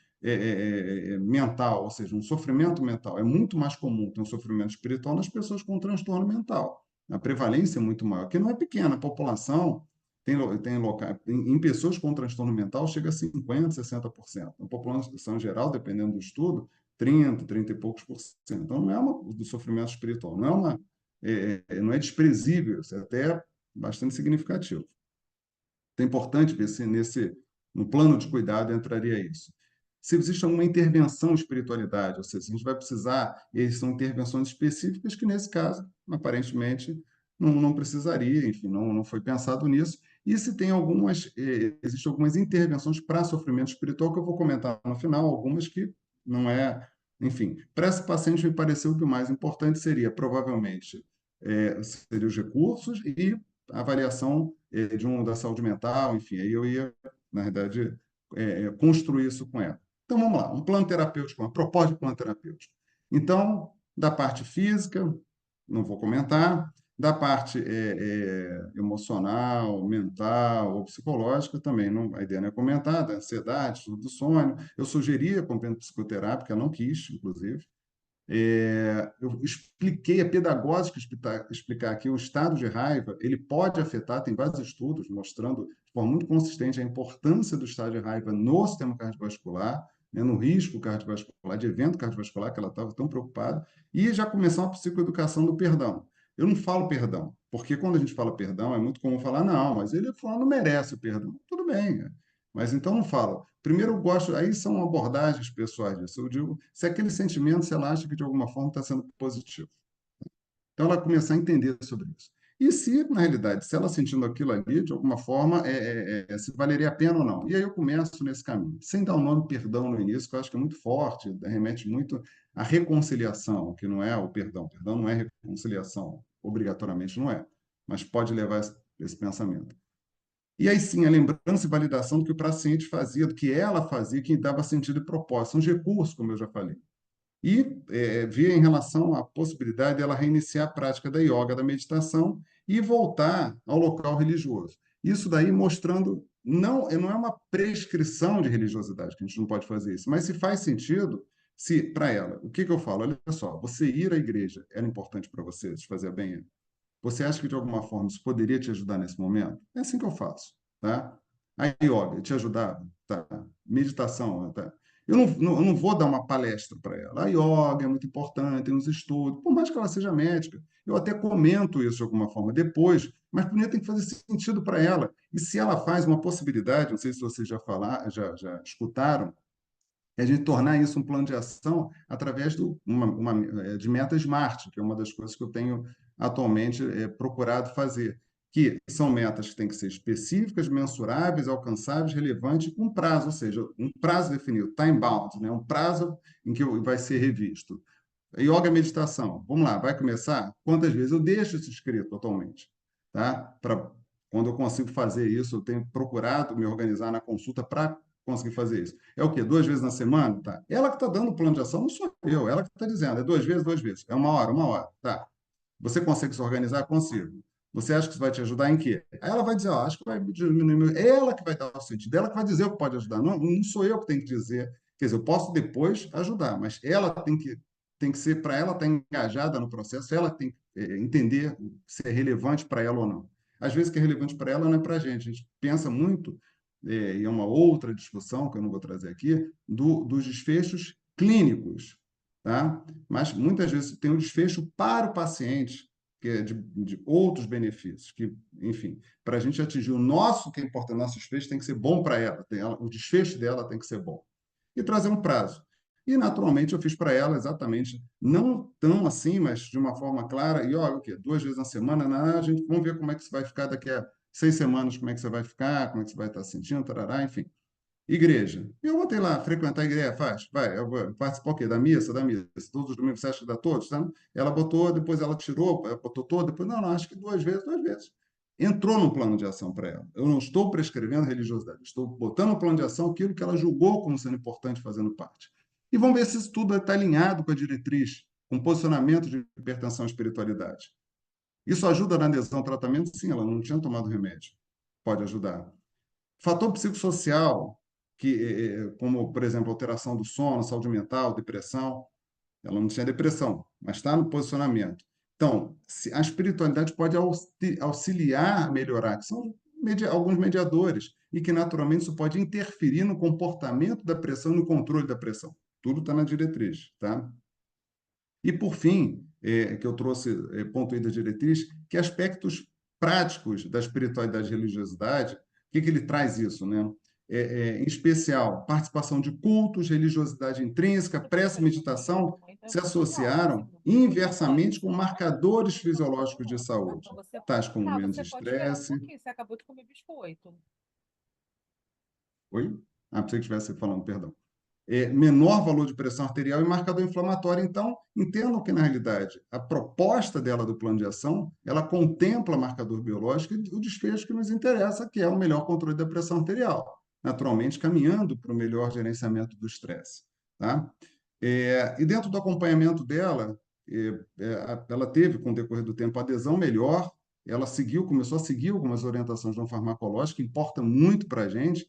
Speaker 2: mental, ou seja, um sofrimento mental. É muito mais comum ter um sofrimento espiritual nas pessoas com transtorno mental. A prevalência é muito maior, que não é pequena. A população tem local, em pessoas com transtorno mental chega a 50%, 60%. Na população geral, dependendo do estudo, 30, 30 e poucos por cento. Então, não é do sofrimento espiritual, não é desprezível, isso é até bastante significativo. É importante ver se no plano de cuidado entraria isso. Se existe alguma intervenção em espiritualidade, ou seja, a gente vai precisar, e são intervenções específicas que, nesse caso, aparentemente, não precisaria, enfim, não foi pensado nisso. E se tem existem algumas intervenções para sofrimento espiritual, que eu vou comentar no final, algumas que não é. Enfim, para esse paciente, me pareceu que o mais importante seria, provavelmente, seria os recursos e a avaliação da saúde mental, enfim, aí eu ia, na verdade, construir isso com ela. Então, vamos lá, um plano terapêutico, uma proposta de plano terapêutico. Então, da parte física, não vou comentar, Da parte emocional, mental ou psicológica também, não, a ideia não é comentada, ansiedade, estudo do sonho. Eu sugeria acompanhamento psicoterápico, ela não quis, inclusive. Eu expliquei, é pedagógico explicar que o estado de raiva ele pode afetar, tem vários estudos mostrando de forma muito consistente a importância do estado de raiva no sistema cardiovascular, né, no risco cardiovascular, de evento cardiovascular, que ela estava tão preocupada, e já começou a psicoeducação do perdão. Eu não falo perdão, porque quando a gente fala perdão, é muito comum falar, não, mas ele não merece o perdão. Tudo bem, né? Mas então não falo. Primeiro, eu gosto, aí são abordagens pessoais disso. Eu digo, se aquele sentimento, se ela acha que de alguma forma está sendo positivo. Então, ela começar a entender sobre isso. E se, na realidade, se ela sentindo aquilo ali, de alguma forma, se valeria a pena ou não. E aí eu começo nesse caminho, sem dar o nome perdão no início, que eu acho que é muito forte, remete muito à reconciliação, que não é o perdão. Perdão não é reconciliação, obrigatoriamente não é, mas pode levar esse pensamento. E aí sim, a lembrança e validação do que o paciente fazia, do que ela fazia, que dava sentido e propósito. São os recursos, como eu já falei. E via em relação à possibilidade dela reiniciar a prática da yoga, da meditação e voltar ao local religioso. Isso daí mostrando, não é uma prescrição de religiosidade, que a gente não pode fazer isso, mas se faz sentido, se para ela, o que eu falo? Olha só, você ir à igreja era importante para você, te fazer bem? Você acha que de alguma forma isso poderia te ajudar nesse momento? É assim que eu faço, tá? A yoga, te ajudava? Tá. Meditação, tá? Eu não vou dar uma palestra para ela. A yoga é muito importante, tem uns estudos, por mais que ela seja médica. Eu até comento isso de alguma forma depois, mas primeiro tem que fazer sentido para ela. E se ela faz uma possibilidade, não sei se vocês já escutaram, é a gente tornar isso um plano de ação através de meta SMART, que é uma das coisas que eu tenho atualmente procurado fazer, que são metas que têm que ser específicas, mensuráveis, alcançáveis, relevantes, com prazo, ou seja, um prazo definido, time-bound, né? Um prazo em que vai ser revisto. Yoga meditação, vamos lá, vai começar? Quantas vezes? Eu deixo isso escrito atualmente, tá? Quando eu consigo fazer isso, eu tenho procurado me organizar na consulta para conseguir fazer isso. É o quê? 2 vezes na semana? Tá. Ela que está dando o plano de ação, não sou eu, ela que está dizendo, é 2 vezes, 2 vezes. É uma hora, tá. Você consegue se organizar? Consigo. Você acha que isso vai te ajudar em quê? Aí ela vai dizer, ó, acho que vai diminuir. Ela que vai dar o sentido, ela que vai dizer o que pode ajudar. Não, não sou eu que tenho que dizer. Quer dizer, eu posso depois ajudar, mas ela tem que ser, para ela estar engajada no processo, ela tem que entender se é relevante para ela ou não. Às vezes, que é relevante para ela não é para a gente. A gente pensa muito, e é uma outra discussão que eu não vou trazer aqui, dos desfechos clínicos, tá? Mas muitas vezes tem um desfecho para o paciente, que é de outros benefícios, que, enfim, para a gente atingir o nosso, que é importante, o nosso desfecho tem que ser bom para ela, o desfecho dela tem que ser bom. E trazer um prazo. E, naturalmente, eu fiz para ela exatamente, não tão assim, mas de uma forma clara, e olha, o quê? 2 vezes na semana, a gente, vamos ver como é que isso vai ficar daqui a 6 semanas, como é que você vai ficar, como é que você vai estar sentindo, tarará, enfim. Igreja. Eu botei lá, frequentar a igreja, vai, eu vou participar o quê? Da missa, todos os domingos você acha que dá todos, tá? Ela botou, depois ela tirou, botou todo, depois, não, acho que 2 vezes, 2 vezes. Entrou num plano de ação para ela. Eu não estou prescrevendo religiosidade, estou botando no plano de ação aquilo que ela julgou como sendo importante fazendo parte. E vamos ver se isso tudo está alinhado com a diretriz, com o posicionamento de hipertensão e espiritualidade. Isso ajuda na adesão ao tratamento? Sim, ela não tinha tomado remédio. Pode ajudar. Fator psicossocial, como, por exemplo, alteração do sono, saúde mental, depressão. Ela não tinha depressão, mas está no posicionamento. Então, a espiritualidade pode auxiliar a melhorar, que são alguns mediadores, e que naturalmente isso pode interferir no comportamento da pressão e no controle da pressão. Tudo está na diretriz, tá? E, por fim, que eu trouxe, ponto aí da diretriz, que aspectos práticos da espiritualidade e religiosidade, o que ele traz isso, né? Em especial, participação de cultos, religiosidade intrínseca, prece e meditação se associaram inversamente com marcadores fisiológicos de saúde, tais como menos estresse.
Speaker 3: Você acabou de comer biscoito.
Speaker 2: Oi? Ah, pensei que estivesse falando, perdão. Menor valor de pressão arterial e marcador inflamatório. Então, entendam que, na realidade, a proposta dela do plano de ação, ela contempla marcador biológico e o desfecho que nos interessa, que é o melhor controle da pressão arterial, naturalmente caminhando para o melhor gerenciamento do estresse. Tá? E dentro do acompanhamento dela, ela teve, com o decorrer do tempo, adesão melhor, ela começou a seguir algumas orientações não farmacológicas, que importa muito para a gente,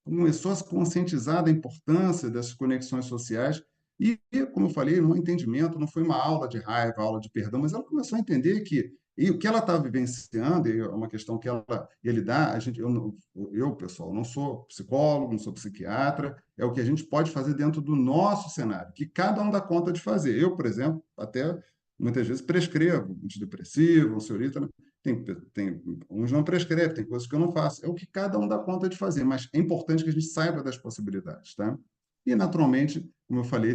Speaker 2: começou a se conscientizar da importância dessas conexões sociais, e, como eu falei, no entendimento, não foi uma aula de raiva, aula de perdão, mas ela começou a entender que e o que ela está vivenciando, e é uma questão que ele dá, pessoal, não sou psicólogo, não sou psiquiatra, é o que a gente pode fazer dentro do nosso cenário, que cada um dá conta de fazer. Eu, por exemplo, até muitas vezes prescrevo antidepressivo, ansiolítico, né? Tem, uns não prescrevem, tem coisas que eu não faço. É o que cada um dá conta de fazer, mas é importante que a gente saiba das possibilidades, tá? E, naturalmente, como eu falei,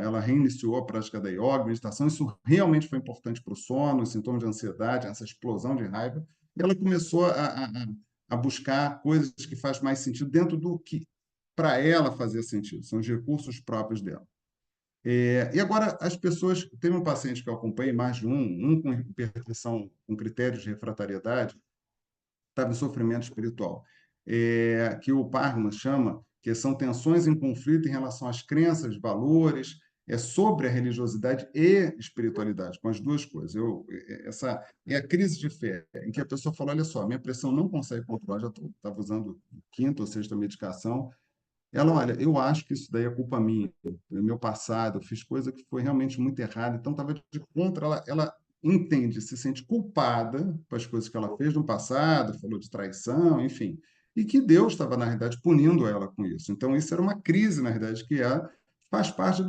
Speaker 2: ela reiniciou a prática da yoga, meditação, isso realmente foi importante para o sono, os sintomas de ansiedade, essa explosão de raiva, e ela começou a buscar coisas que faz mais sentido dentro do que para ela fazia sentido, são os recursos próprios dela. E agora, as pessoas. Teve um paciente que eu acompanhei, mais de um com hipertensão, com critérios de refratariedade, estava em sofrimento espiritual, que o Parma chama, que são tensões em conflito em relação às crenças, valores, sobre a religiosidade e espiritualidade, com as duas coisas. Essa é a crise de fé, em que a pessoa fala: olha só, minha pressão não consegue controlar, já estava usando quinta ou sexta medicação. Ela, olha, eu acho que isso daí é culpa minha, do meu passado, eu fiz coisa que foi realmente muito errada, então estava de contra, ela entende, se sente culpada com as coisas que ela fez no passado, falou de traição, enfim, e que Deus estava, na realidade, punindo ela com isso. Então, isso era uma crise, na realidade, que faz parte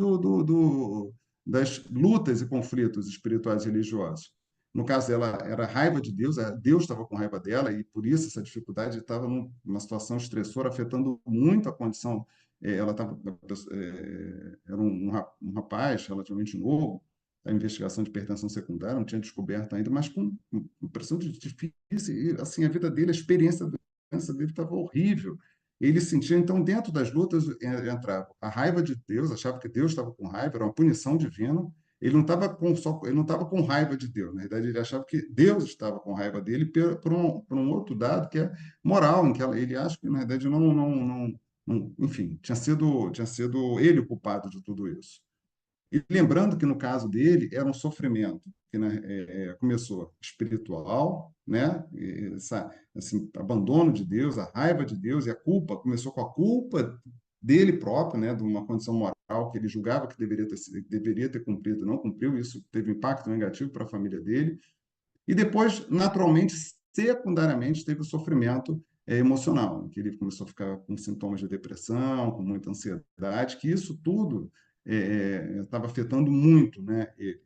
Speaker 2: das lutas e conflitos espirituais e religiosos. No caso dela, era raiva de Deus, Deus estava com raiva dela, e por isso essa dificuldade estava numa situação estressora, afetando muito a condição. Ela estava. Era um rapaz relativamente novo, a investigação de hipertensão secundária, não tinha descoberto ainda, mas com pressão de difícil, e assim, a vida dele, a experiência da doença dele estava horrível. Ele sentia, então, dentro das lutas, entrava a raiva de Deus, achava que Deus estava com raiva, era uma punição divina. Ele não estava com raiva de Deus, na verdade ele achava que Deus estava com raiva dele por um outro dado que é moral, em que ele acha que na verdade enfim, tinha sido ele o culpado de tudo isso. E lembrando que no caso dele era um sofrimento que, né, começou espiritual, né, esse abandono de Deus, a raiva de Deus e a culpa, começou com a culpa dele próprio, né, de uma condição moral que ele julgava que deveria ter cumprido, não cumpriu, isso teve impacto negativo para a família dele, e depois, naturalmente, secundariamente, teve o sofrimento emocional, em que ele começou a ficar com sintomas de depressão, com muita ansiedade, que isso tudo estava afetando muito, né, ele.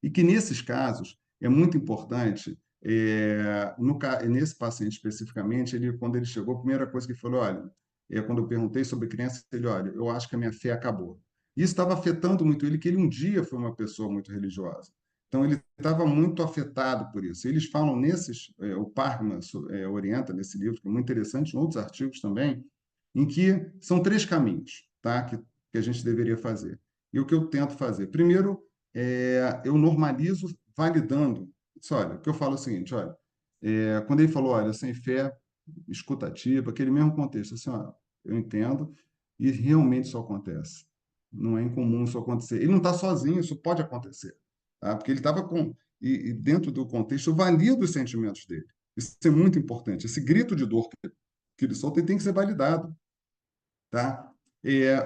Speaker 2: E que nesses casos é muito importante, nesse paciente especificamente, quando ele chegou, a primeira coisa que ele falou: olha, quando eu perguntei sobre criança, ele: olha, eu acho que a minha fé acabou. Isso estava afetando muito ele, que ele um dia foi uma pessoa muito religiosa. Então, ele estava muito afetado por isso. Eles falam o Parkman orienta nesse livro, que é muito interessante, em outros artigos também, em que são três caminhos, tá, que a gente deveria fazer. E o que eu tento fazer? Primeiro, eu normalizo validando. Olha, o que eu falo é o seguinte: olha, quando ele falou, olha, sem fé, escutativa, aquele mesmo contexto, assim, ó, eu entendo, e realmente isso acontece. Não é incomum isso acontecer. Ele não está sozinho, isso pode acontecer, tá? Porque ele estava com. E dentro do contexto, eu valido os sentimentos dele. Isso é muito importante. Esse grito de dor que ele solta, ele tem que ser validado, tá?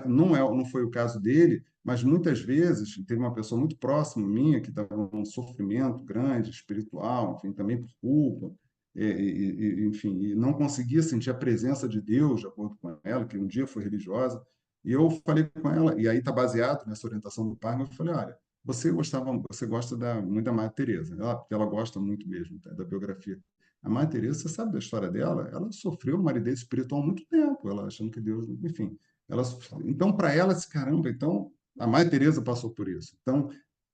Speaker 2: Não foi o caso dele, mas muitas vezes teve uma pessoa muito próxima minha que estava num sofrimento grande, espiritual, enfim, também por culpa, enfim, e não conseguia sentir a presença de Deus, de acordo com ela, que um dia foi religiosa, e eu falei com ela, e aí está baseado nessa orientação do pai, mas eu falei: olha, você gosta muito da Madre Teresa, porque ela gosta muito mesmo, tá, da biografia. A Madre Teresa, você sabe da história dela? Ela sofreu maridez espiritual há muito tempo, ela achando que Deus, enfim. Então, para ela, esse caramba, então, a Madre Teresa passou por isso. Então,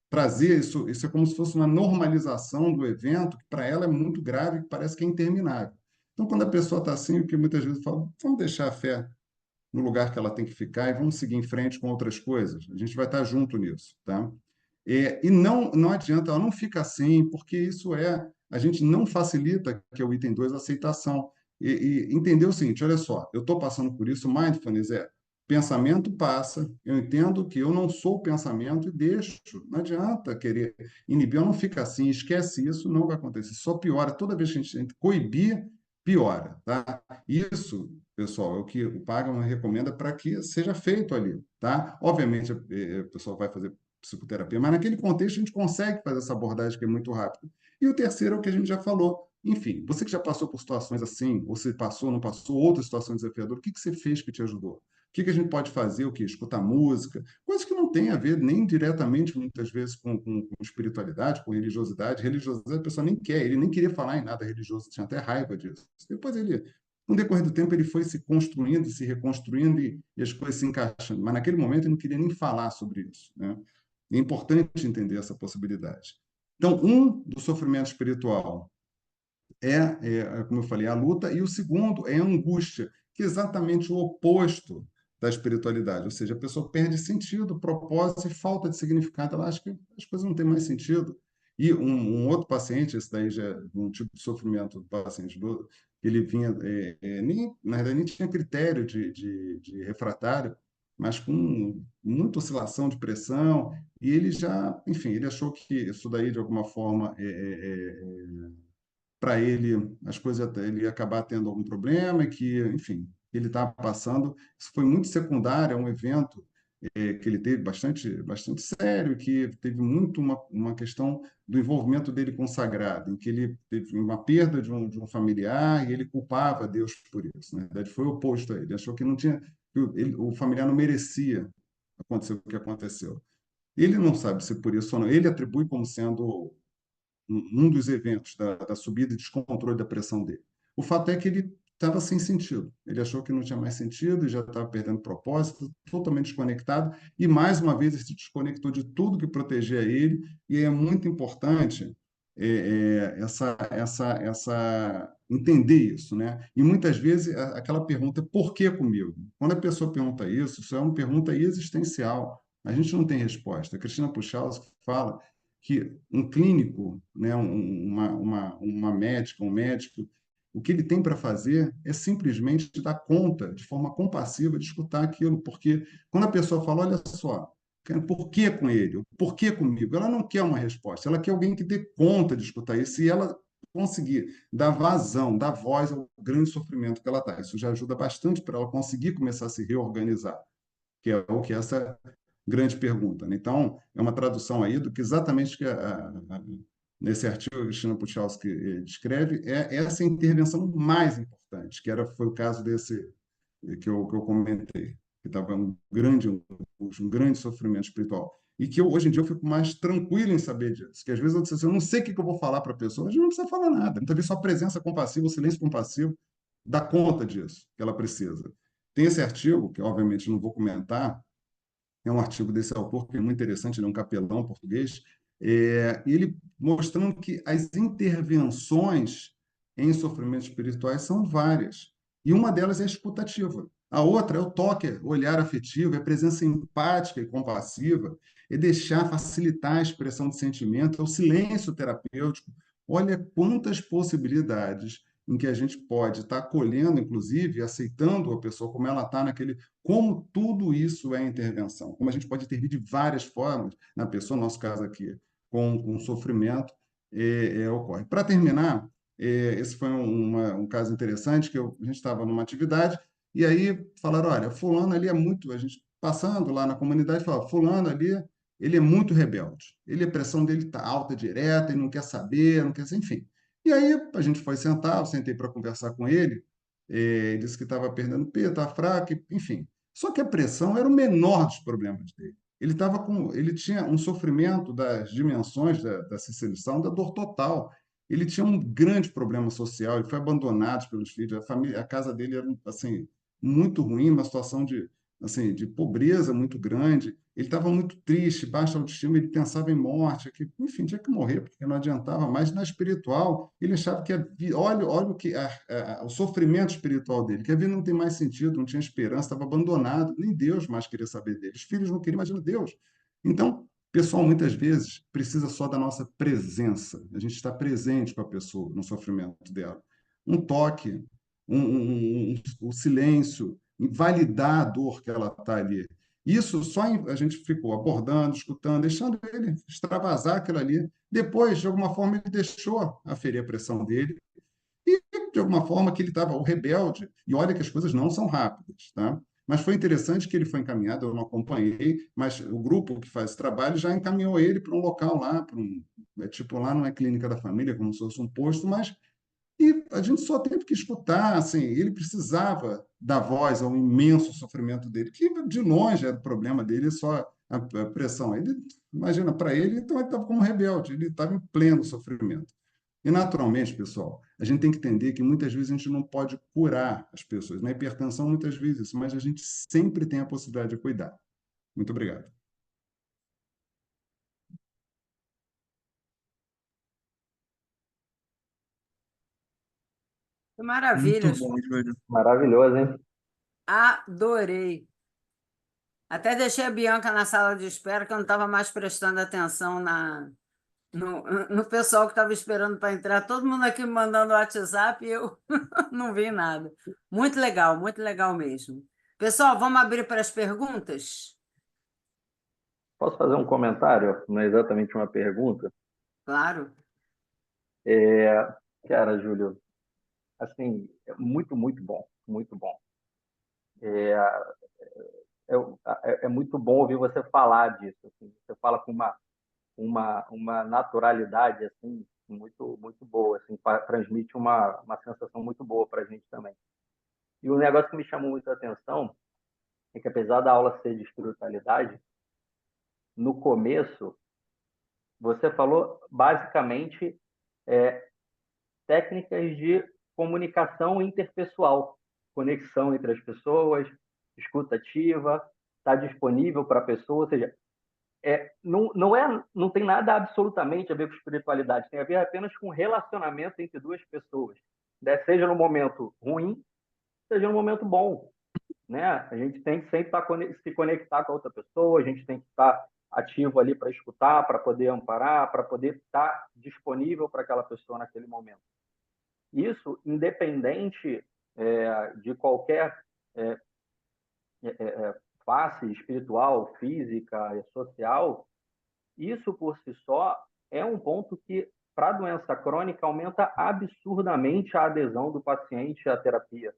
Speaker 2: trazer isso é como se fosse uma normalização do evento, que para ela é muito grave, que parece que é interminável. Então, quando a pessoa está assim, o que muitas vezes fala: vamos deixar a fé no lugar que ela tem que ficar e vamos seguir em frente com outras coisas. A gente vai estar junto nisso, tá? E não adianta, ela não fica assim, porque a gente não facilita, que é o item 2, a aceitação. E entender o seguinte: olha só, eu estou passando por isso, mindfulness pensamento passa, eu entendo que eu não sou o pensamento e deixo. Não adianta querer inibir, eu não fica assim, esquece isso, não vai acontecer. Só piora. Toda vez que a gente coibir, piora, tá? Isso, pessoal, é o que o Pagan recomenda para que seja feito ali, tá? Obviamente, o pessoal vai fazer psicoterapia, mas naquele contexto a gente consegue fazer essa abordagem que é muito rápida. E o terceiro é o que a gente já falou. Enfim, você que já passou por situações assim, ou você passou, não passou, outras situações desafiadoras, o que que você fez que te ajudou? O que que a gente pode fazer? O que? Escutar música, coisas que não têm a ver nem diretamente, muitas vezes, com espiritualidade, com religiosidade. Religiosidade a pessoa nem quer, ele nem queria falar em nada religioso, tinha até raiva disso. Depois ele, no decorrer do tempo, ele foi se construindo, se reconstruindo e as coisas se encaixando. Mas naquele momento ele não queria nem falar sobre isso, né? É importante entender essa possibilidade. Então, do sofrimento espiritual como eu falei, a luta, e o segundo é a angústia, que é exatamente o oposto da espiritualidade, ou seja, a pessoa perde sentido, propósito e falta de significado, ela acha que as coisas não têm mais sentido. E um outro paciente, esse daí já é um tipo de sofrimento do paciente, ele vinha, na verdade, nem tinha critério de refratário, mas com muita oscilação de pressão, e ele já, enfim, ele achou que isso daí, de alguma forma, para ele as coisas ele ia acabar tendo algum problema e que, enfim, ele estava passando. Isso foi muito secundário, é um evento que ele teve bastante sério, que teve muito uma questão do envolvimento dele com o sagrado, em que ele teve uma perda de um familiar e ele culpava Deus por isso. Na verdade, foi o oposto a ele. Ele achou que não tinha, que o familiar não merecia acontecer o que aconteceu. Ele não sabe se por isso ou não. Ele atribui como sendo um dos eventos da subida e descontrole da pressão dele. O fato é que ele estava sem sentido. Ele achou que não tinha mais sentido e já estava perdendo propósito, totalmente desconectado. E, mais uma vez, ele se desconectou de tudo que protegia ele. E é muito importante entender isso, né? E muitas vezes aquela pergunta, por que comigo? Quando a pessoa pergunta isso é uma pergunta existencial. A gente não tem resposta. A Cristina Puchalski fala que um clínico, né, uma médica, um médico, o que ele tem para fazer é simplesmente dar conta, de forma compassiva, de escutar aquilo, porque quando a pessoa fala, olha só, por que com ele? Por que comigo? Ela não quer uma resposta, ela quer alguém que dê conta de escutar isso, e ela conseguir dar vazão, dar voz ao grande sofrimento que ela está. Isso já ajuda bastante para ela conseguir começar a se reorganizar, que é o que essa grande pergunta, né? Então, é uma tradução aí do que exatamente que nesse artigo que a Cristina Puchalski descreve, é essa intervenção mais importante, foi o caso desse que eu comentei, que estava um grande sofrimento espiritual. E que hoje em dia eu fico mais tranquilo em saber disso, que às vezes eu disse assim, eu não sei o que eu vou falar para a pessoa, a gente não precisa falar nada, muitas vezes só a presença compassiva, o silêncio compassivo, dá conta disso que ela precisa. Tem esse artigo, que obviamente não vou comentar, é um artigo desse autor que é muito interessante, ele é um capelão português, e ele mostrando que as intervenções em sofrimentos espirituais são várias, e uma delas é a escutativa. A outra é o toque, o olhar afetivo, é a presença empática e compassiva, é deixar facilitar a expressão de sentimento, é o silêncio terapêutico. Olha quantas possibilidades em que a gente pode estar acolhendo, inclusive, aceitando a pessoa como ela está naquele como tudo isso é intervenção, como a gente pode intervir de várias formas na pessoa, no nosso caso aqui, com sofrimento, ocorre. Para terminar, esse foi um caso interessante, que a gente estava numa atividade, e aí falaram, olha, fulano ali é muito, a gente passando lá na comunidade, falou, fulano ali, ele é muito rebelde, a pressão dele está alta, direta, ele não quer saber, não quer, enfim. E aí a gente foi sentar, eu sentei para conversar com ele, ele disse que estava perdendo peso, estava fraco, enfim. Só que a pressão era o menor dos problemas dele. Ele tinha um sofrimento das dimensões da cessarição, da dor total. Ele tinha um grande problema social, ele foi abandonado pelos filhos, a casa dele era assim muito ruim, uma situação de pobreza muito grande. Ele estava muito triste, baixa autoestima, ele pensava em morte, que, enfim, tinha que morrer, porque não adiantava mais. Na espiritual, ele achava que olha o que o sofrimento espiritual dele, que a vida não tem mais sentido, não tinha esperança, estava abandonado, nem Deus mais queria saber dele. Os filhos não queriam, imagina Deus. Então, pessoal, muitas vezes precisa só da nossa presença, a gente está presente com a pessoa no sofrimento dela. Um toque, o silêncio, validar a dor que ela está ali. Isso a gente ficou abordando, escutando, deixando ele extravasar aquilo ali. Depois, de alguma forma, ele deixou aferir a pressão dele e, de alguma forma, que ele estava o rebelde. E olha que as coisas não são rápidas, tá? Mas foi interessante que ele foi encaminhado, eu não acompanhei, mas o grupo que faz esse trabalho já encaminhou ele para um local lá, tipo, lá não é clínica da família, como se fosse um posto, mas e a gente só teve que escutar, assim, ele precisava dar voz ao imenso sofrimento dele, que de longe era o problema dele, só a pressão. Ele, imagina, para ele, então ele estava como rebelde, ele estava em pleno sofrimento. E, naturalmente, pessoal, a gente tem que entender que muitas vezes a gente não pode curar as pessoas. Na hipertensão, muitas vezes, mas a gente sempre tem a possibilidade de cuidar. Muito obrigado.
Speaker 1: Que
Speaker 4: Muito
Speaker 1: maravilha,
Speaker 4: bom, Júlio.
Speaker 5: Maravilhoso, hein?
Speaker 1: adorei. Até deixei a Bianca na sala de espera, que eu não estava mais prestando atenção no, no pessoal que estava esperando para entrar. Todo mundo aqui me mandando WhatsApp e eu não vi nada. Muito legal mesmo. Pessoal, vamos abrir para as perguntas?
Speaker 5: Posso fazer um comentário? Não é exatamente uma pergunta.
Speaker 1: Claro.
Speaker 5: Cara, Júlio, assim, é muito, muito bom, muito bom. É muito bom ouvir você falar disso. Assim. Você fala com uma naturalidade assim muito, muito boa, assim, transmite uma sensação muito boa para a gente também. E um negócio que me chamou muito a atenção é que, apesar da aula ser de espiritualidade, no começo, você falou basicamente técnicas de comunicação interpessoal, conexão entre as pessoas, escuta ativa, está disponível para a pessoa, ou seja, não tem nada absolutamente a ver com espiritualidade, tem a ver apenas com relacionamento entre duas pessoas, né? Seja no momento ruim, seja no momento bom, né? A gente tem que sempre se conectar com a outra pessoa, a gente tem que estar ativo ali para escutar, para poder amparar, para poder estar disponível para aquela pessoa naquele momento. Isso, independente de qualquer face espiritual, física, social, isso por si só é um ponto que, para a doença crônica, aumenta absurdamente a adesão do paciente à terapia.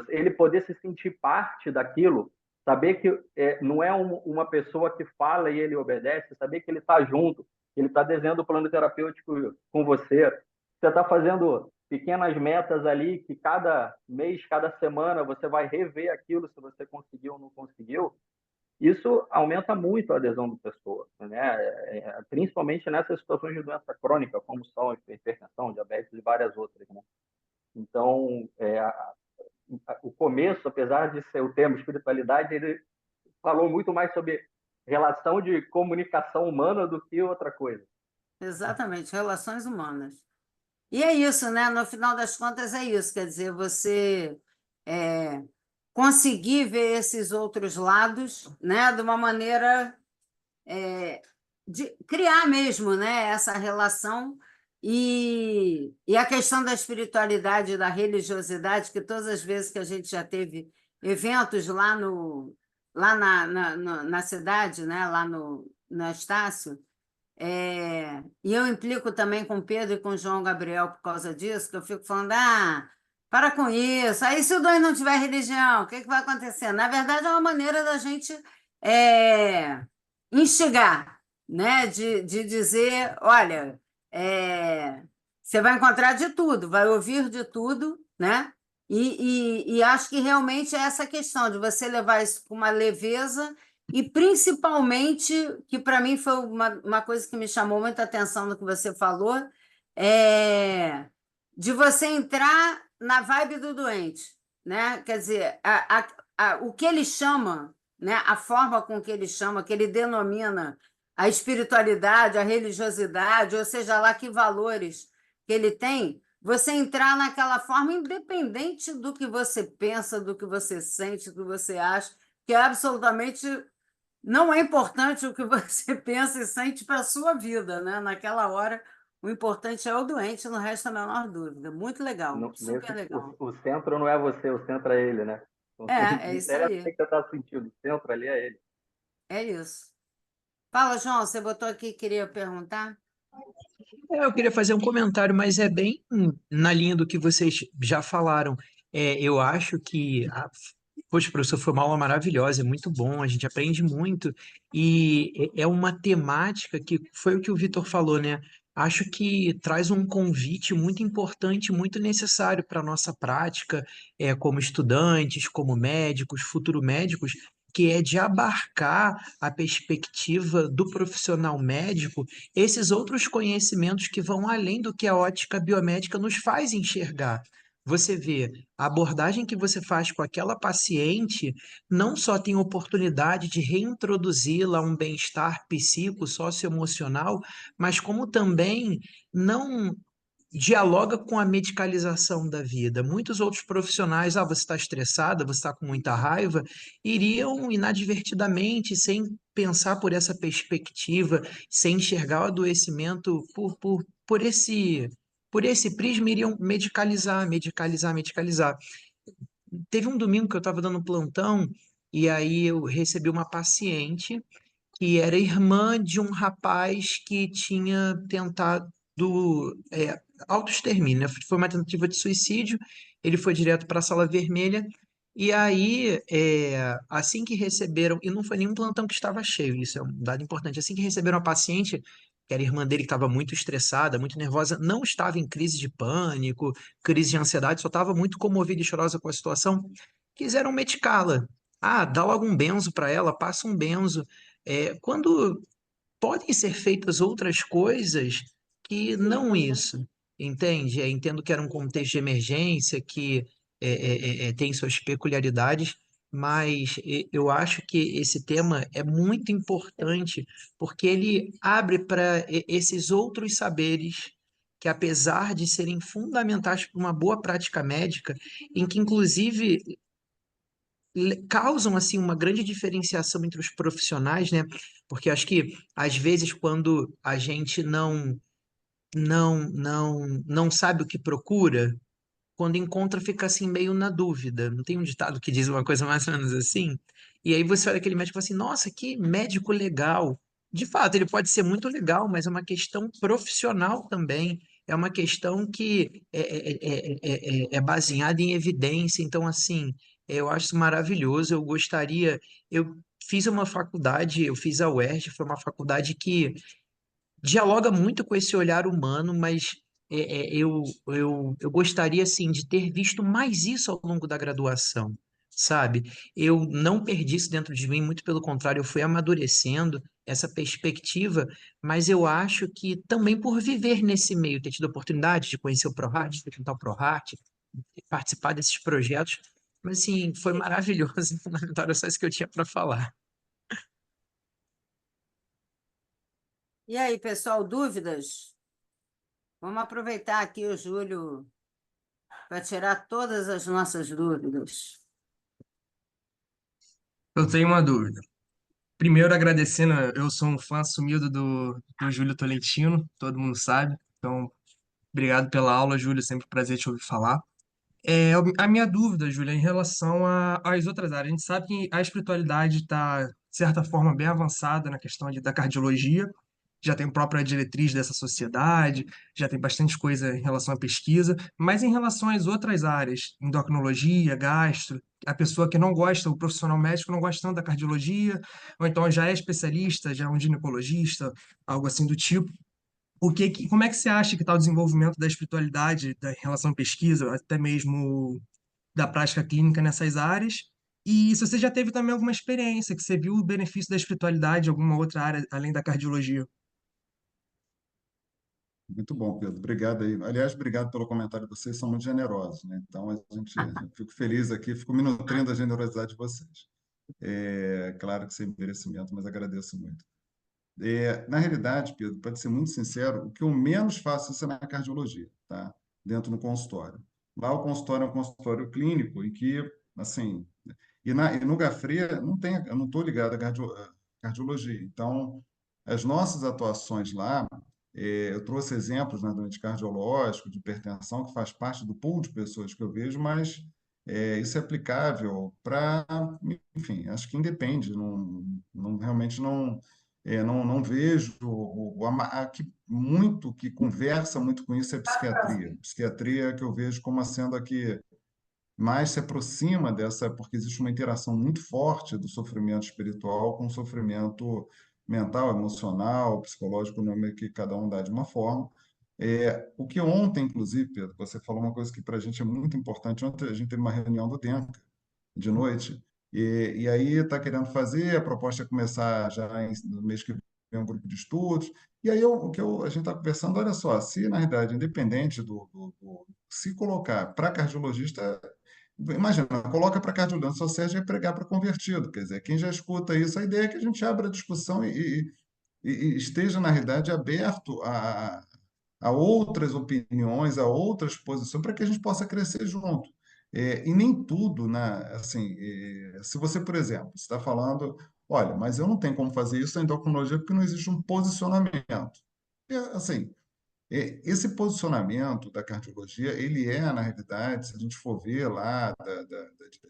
Speaker 5: Ele poder se sentir parte daquilo, saber que não é uma pessoa que fala e ele obedece, saber que ele está junto, ele está desenhando o plano terapêutico com você, você está fazendo pequenas metas ali que cada mês, cada semana você vai rever aquilo se você conseguiu ou não conseguiu. Isso aumenta muito a adesão da pessoa, né? Principalmente nessas situações de doença crônica, como são hipertensão, diabetes e várias outras, né? Então, o começo, apesar de ser o termo espiritualidade, ele falou muito mais sobre relação de comunicação humana do que outra coisa.
Speaker 1: Exatamente, relações humanas. E é isso, né? No final das contas, é isso. Quer dizer, você conseguir ver esses outros lados, né? De uma maneira de criar mesmo, né? Essa relação. E a questão da espiritualidade e da religiosidade, que todas as vezes que a gente já teve eventos lá na cidade, né? Lá no Estácio, e eu implico também com o Pedro e com o João Gabriel por causa disso, que eu fico falando, para com isso. Aí, se o dois não tiver religião, o que vai acontecer? Na verdade, é uma maneira da gente instigar, né? De dizer, olha, você vai encontrar de tudo, vai ouvir de tudo, né? E acho que realmente é essa questão de você levar isso com uma leveza e principalmente, que para mim foi uma coisa que me chamou muita atenção no que você falou, de você entrar na vibe do doente, né? Quer dizer, o que ele chama, né? A forma com que ele chama, que ele denomina a espiritualidade, a religiosidade, ou seja lá que valores que ele tem, você entrar naquela forma, independente do que você pensa, do que você sente, do que você acha, que é absolutamente não é importante o que você pensa e sente para a sua vida, né? Naquela hora, o importante é o doente, no resto a menor dúvida. Muito legal, super legal.
Speaker 5: O centro não é você, o centro é ele, né? Então, se
Speaker 1: É isso
Speaker 5: interessa o
Speaker 1: aí.
Speaker 5: que você está sentindo, o centro ali é ele.
Speaker 1: É isso. Fala, João, você botou aqui, queria perguntar?
Speaker 4: Eu queria fazer um comentário, mas é bem na linha do que vocês já falaram. Eu acho que, poxa, professor, foi uma aula maravilhosa, é muito bom, a gente aprende muito, e é uma temática que foi o que o Vitor falou, né? Acho que traz um convite muito importante, muito necessário para a nossa prática, como estudantes, como médicos, futuro médicos, que é de abarcar a perspectiva do profissional médico esses outros conhecimentos que vão além do que a ótica biomédica nos faz enxergar. Você vê, a abordagem que você faz com aquela paciente não só tem oportunidade de reintroduzi-la a um bem-estar psíquico, socioemocional, mas como também não dialoga com a medicalização da vida. Muitos outros profissionais, você está estressada, você está com muita raiva, iriam inadvertidamente, sem pensar por essa perspectiva, sem enxergar o adoecimento por esse prisma, iriam medicalizar. Teve um domingo que eu estava dando plantão e aí eu recebi uma paciente que era irmã de um rapaz que tinha tentado autoextermínio, né? Foi uma tentativa de suicídio, ele foi direto para a sala vermelha, e aí, assim que receberam, e não foi nenhum plantão que estava cheio, isso é um dado importante, assim que receberam a paciente, que era irmã dele, que estava muito estressada, muito nervosa, não estava em crise de pânico, crise de ansiedade, só estava muito comovida e chorosa com a situação, quiseram medicá-la. Dá logo um benzo para ela, passa um benzo. Quando podem ser feitas outras coisas que não isso, entende? Entendo que era um contexto de emergência que tem suas peculiaridades, mas eu acho que esse tema é muito importante porque ele abre para esses outros saberes que, apesar de serem fundamentais para uma boa prática médica, em que inclusive causam assim uma grande diferenciação entre os profissionais, né? Porque acho que às vezes quando a gente não sabe o que procura, quando encontra fica assim meio na dúvida. Não tem um ditado que diz uma coisa mais ou menos assim? E aí você olha aquele médico e fala assim: "Nossa, que médico legal". De fato, ele pode ser muito legal, mas é uma questão profissional também. É uma questão que é baseada em evidência. Então, assim, eu acho isso maravilhoso. Eu gostaria. Eu fiz uma faculdade, eu fiz a UERJ, foi uma faculdade que dialoga muito com esse olhar humano, mas eu gostaria, assim, de ter visto mais isso ao longo da graduação, sabe? Eu não perdi isso dentro de mim, muito pelo contrário, eu fui amadurecendo essa perspectiva, mas eu acho que também por viver nesse meio, ter tido a oportunidade de conhecer o ProHeart, de frequentar o ProHeart, participar desses projetos, mas, assim, foi maravilhoso e fundamental, era só isso que eu tinha para falar.
Speaker 1: E aí, pessoal, dúvidas? Vamos aproveitar aqui o Júlio para tirar todas as nossas dúvidas.
Speaker 6: Eu tenho uma dúvida. Primeiro, agradecendo, eu sou um fã assumido do Júlio Tolentino, todo mundo sabe. Então, obrigado pela aula, Júlio, sempre um prazer te ouvir falar. A minha dúvida, Júlia, é em relação às outras áreas. A gente sabe que a espiritualidade está, de certa forma, bem avançada na questão da cardiologia, já tem própria diretriz dessa sociedade, já tem bastante coisa em relação à pesquisa, mas em relação às outras áreas, endocrinologia, gastro, a pessoa que não gosta, o profissional médico não gosta tanto da cardiologia, ou então já é especialista, já é um ginecologista, algo assim do tipo. Como é que você acha que está o desenvolvimento da espiritualidade em relação à pesquisa, até mesmo da prática clínica nessas áreas? E se você já teve também alguma experiência, que você viu o benefício da espiritualidade em alguma outra área além da cardiologia?
Speaker 2: Muito bom, Pedro. Obrigado aí. Aliás, obrigado pelo comentário. Vocês são muito generosos, né? Então, eu fico feliz aqui, fico me nutrindo da generosidade de vocês. Claro que sem merecimento, mas agradeço muito. Na realidade, Pedro, para ser muito sincero, o que eu menos faço isso é na cardiologia, tá? Dentro do consultório. Lá o consultório é um consultório clínico em que, assim, e no Gafre não tem, eu não estou ligado à cardiologia. Então, as nossas atuações lá, eu trouxe exemplos, né, doente cardiológico, de hipertensão, que faz parte do pool de pessoas que eu vejo, mas isso é aplicável para, enfim, acho que independe, realmente não vejo muito que conversa muito com isso é psiquiatria. Psiquiatria que eu vejo como sendo a que mais se aproxima dessa, porque existe uma interação muito forte do sofrimento espiritual com o sofrimento mental, emocional, psicológico, o nome que cada um dá de uma forma. O que ontem, inclusive, Pedro, você falou uma coisa que para a gente é muito importante. Ontem a gente teve uma reunião do DENCA de noite, e aí está querendo fazer, a proposta é começar já no mês que vem um grupo de estudos, e aí a gente está conversando, olha só, se na realidade, independente se colocar para cardiologista, imagina, coloca para cardiologista, ou seja, é pregar para convertido, quer dizer, quem já escuta isso, a ideia é que a gente abra a discussão e esteja, na realidade, aberto a outras opiniões, a outras posições, para que a gente possa crescer junto. E nem tudo, né? Assim, se você, por exemplo, está falando, olha, mas eu não tenho como fazer isso na endocrinologia porque não existe um posicionamento. Assim, esse posicionamento da cardiologia, ele na realidade, se a gente for ver lá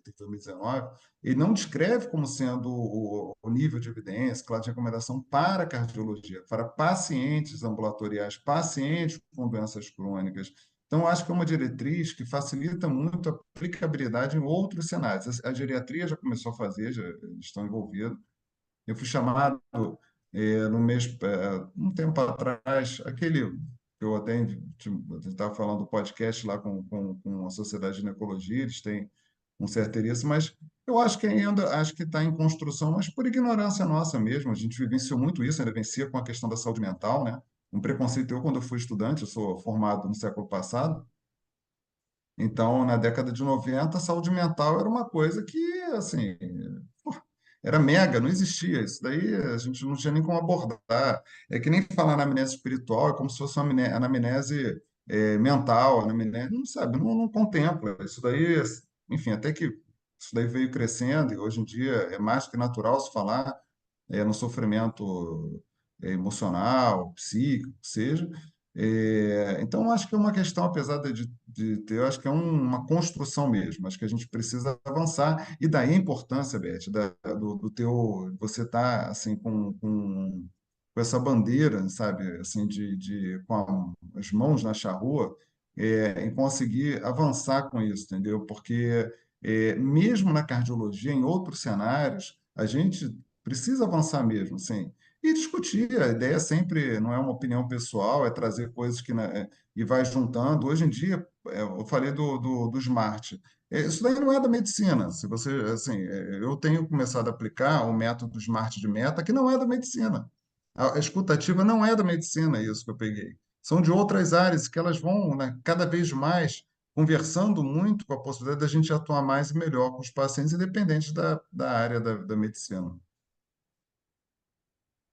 Speaker 2: de 2019, ele não descreve como sendo o nível de evidência, claro, de recomendação para a cardiologia, para pacientes ambulatoriais, pacientes com doenças crônicas. Então, eu acho que é uma diretriz que facilita muito a aplicabilidade em outros cenários. A geriatria já começou a fazer, já estão envolvidos. Eu fui chamado no mês, um tempo atrás, aquele que eu até estava falando do podcast lá com a Sociedade de Ginecologia, eles têm um certo interesse, mas eu acho que ainda acho que está em construção, mas por ignorância nossa mesmo. A gente vivenciou muito isso, ainda vencia com a questão da saúde mental, né? Um preconceito eu quando eu fui estudante, eu sou formado no século passado, então na década de 90 a saúde mental era uma coisa que, assim, era mega, não existia. Isso daí a gente não tinha nem como abordar. É que nem falar anamnese espiritual, é como se fosse uma anamnese mental, anamnese, não sabe, não contempla. Isso daí, enfim, até que isso daí veio crescendo e hoje em dia é mais do que natural se falar no sofrimento emocional, psíquico, que seja. Então, eu acho que é uma questão, apesar de ter, eu acho que é uma construção mesmo. Acho que a gente precisa avançar. E daí a importância, Beth, do teu. Você está assim, com essa bandeira, sabe, assim, com as mãos na charrua, em conseguir avançar com isso, entendeu? Porque, mesmo na cardiologia, em outros cenários, a gente precisa avançar mesmo, assim, e discutir. A ideia sempre não é uma opinião pessoal, é trazer coisas que, né, e vai juntando. Hoje em dia, eu falei do Smart. Isso daí não é da medicina. Se você, assim, eu tenho começado a aplicar o método Smart de meta, que não é da medicina. A escutativa não é da medicina, isso que eu peguei. São de outras áreas que elas vão, né, cada vez mais conversando muito com a possibilidade da gente atuar mais e melhor com os pacientes, independente da área da medicina.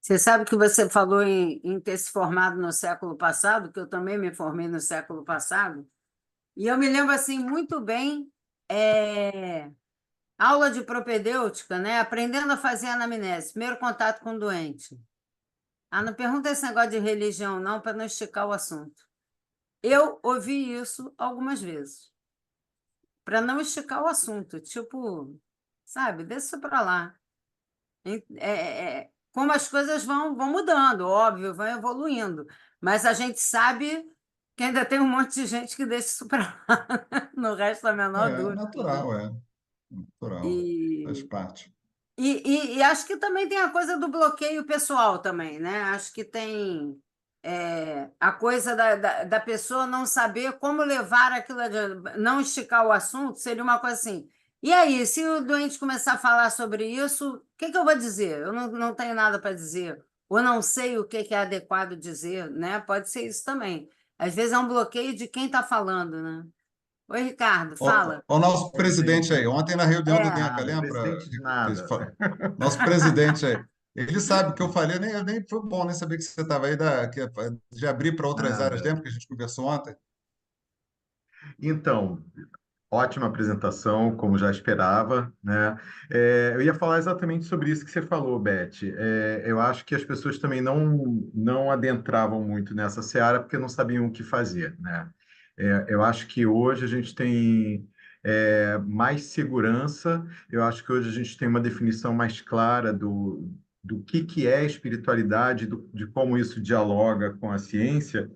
Speaker 1: Você sabe que você falou em ter se formado no século passado, que eu também me formei no século passado, e eu me lembro assim muito bem, é, aula de propedêutica, né? Aprendendo a fazer anamnese, primeiro contato com o doente. Ah, não pergunta esse negócio de religião, não, para não esticar o assunto. Eu ouvi isso algumas vezes, para não esticar o assunto, tipo, sabe, deixa isso para lá. Como as coisas vão mudando, óbvio, vão evoluindo, mas a gente sabe que ainda tem um monte de gente que deixa isso para lá, não resta a menor dúvida, né?
Speaker 2: Natural, faz
Speaker 1: E,
Speaker 2: parte.
Speaker 1: e acho que também tem a coisa do bloqueio pessoal também, né? Acho que tem a coisa da pessoa não saber como levar aquilo adiante, não esticar o assunto, seria uma coisa assim. E aí, se o doente começar a falar sobre isso, o que que eu vou dizer? Eu não tenho nada para dizer, ou não sei o que que é adequado dizer, né? Pode ser isso também. Às vezes é um bloqueio de quem está falando, né? Oi, Ricardo, fala.
Speaker 2: O nosso presidente
Speaker 7: Perfeito.
Speaker 2: aí, ontem na reunião do
Speaker 1: É,
Speaker 2: DENCA,
Speaker 7: Nada,
Speaker 2: lembra?
Speaker 7: presidente de nada.
Speaker 2: Nosso presidente aí. Ele sabe que eu falei, nem foi bom nem saber que você estava aí de abrir para outras áreas,
Speaker 7: Nada.
Speaker 2: lembra que a gente conversou ontem?
Speaker 7: Então, ótima apresentação, como já esperava, né? Eu ia falar exatamente sobre isso que você falou, Beth. Eu acho que as pessoas também não adentravam muito nessa seara porque não sabiam o que fazer, né? Eu acho que hoje a gente tem mais segurança. Eu acho que hoje a gente tem uma definição mais clara do que é espiritualidade, de como isso dialoga com a ciência.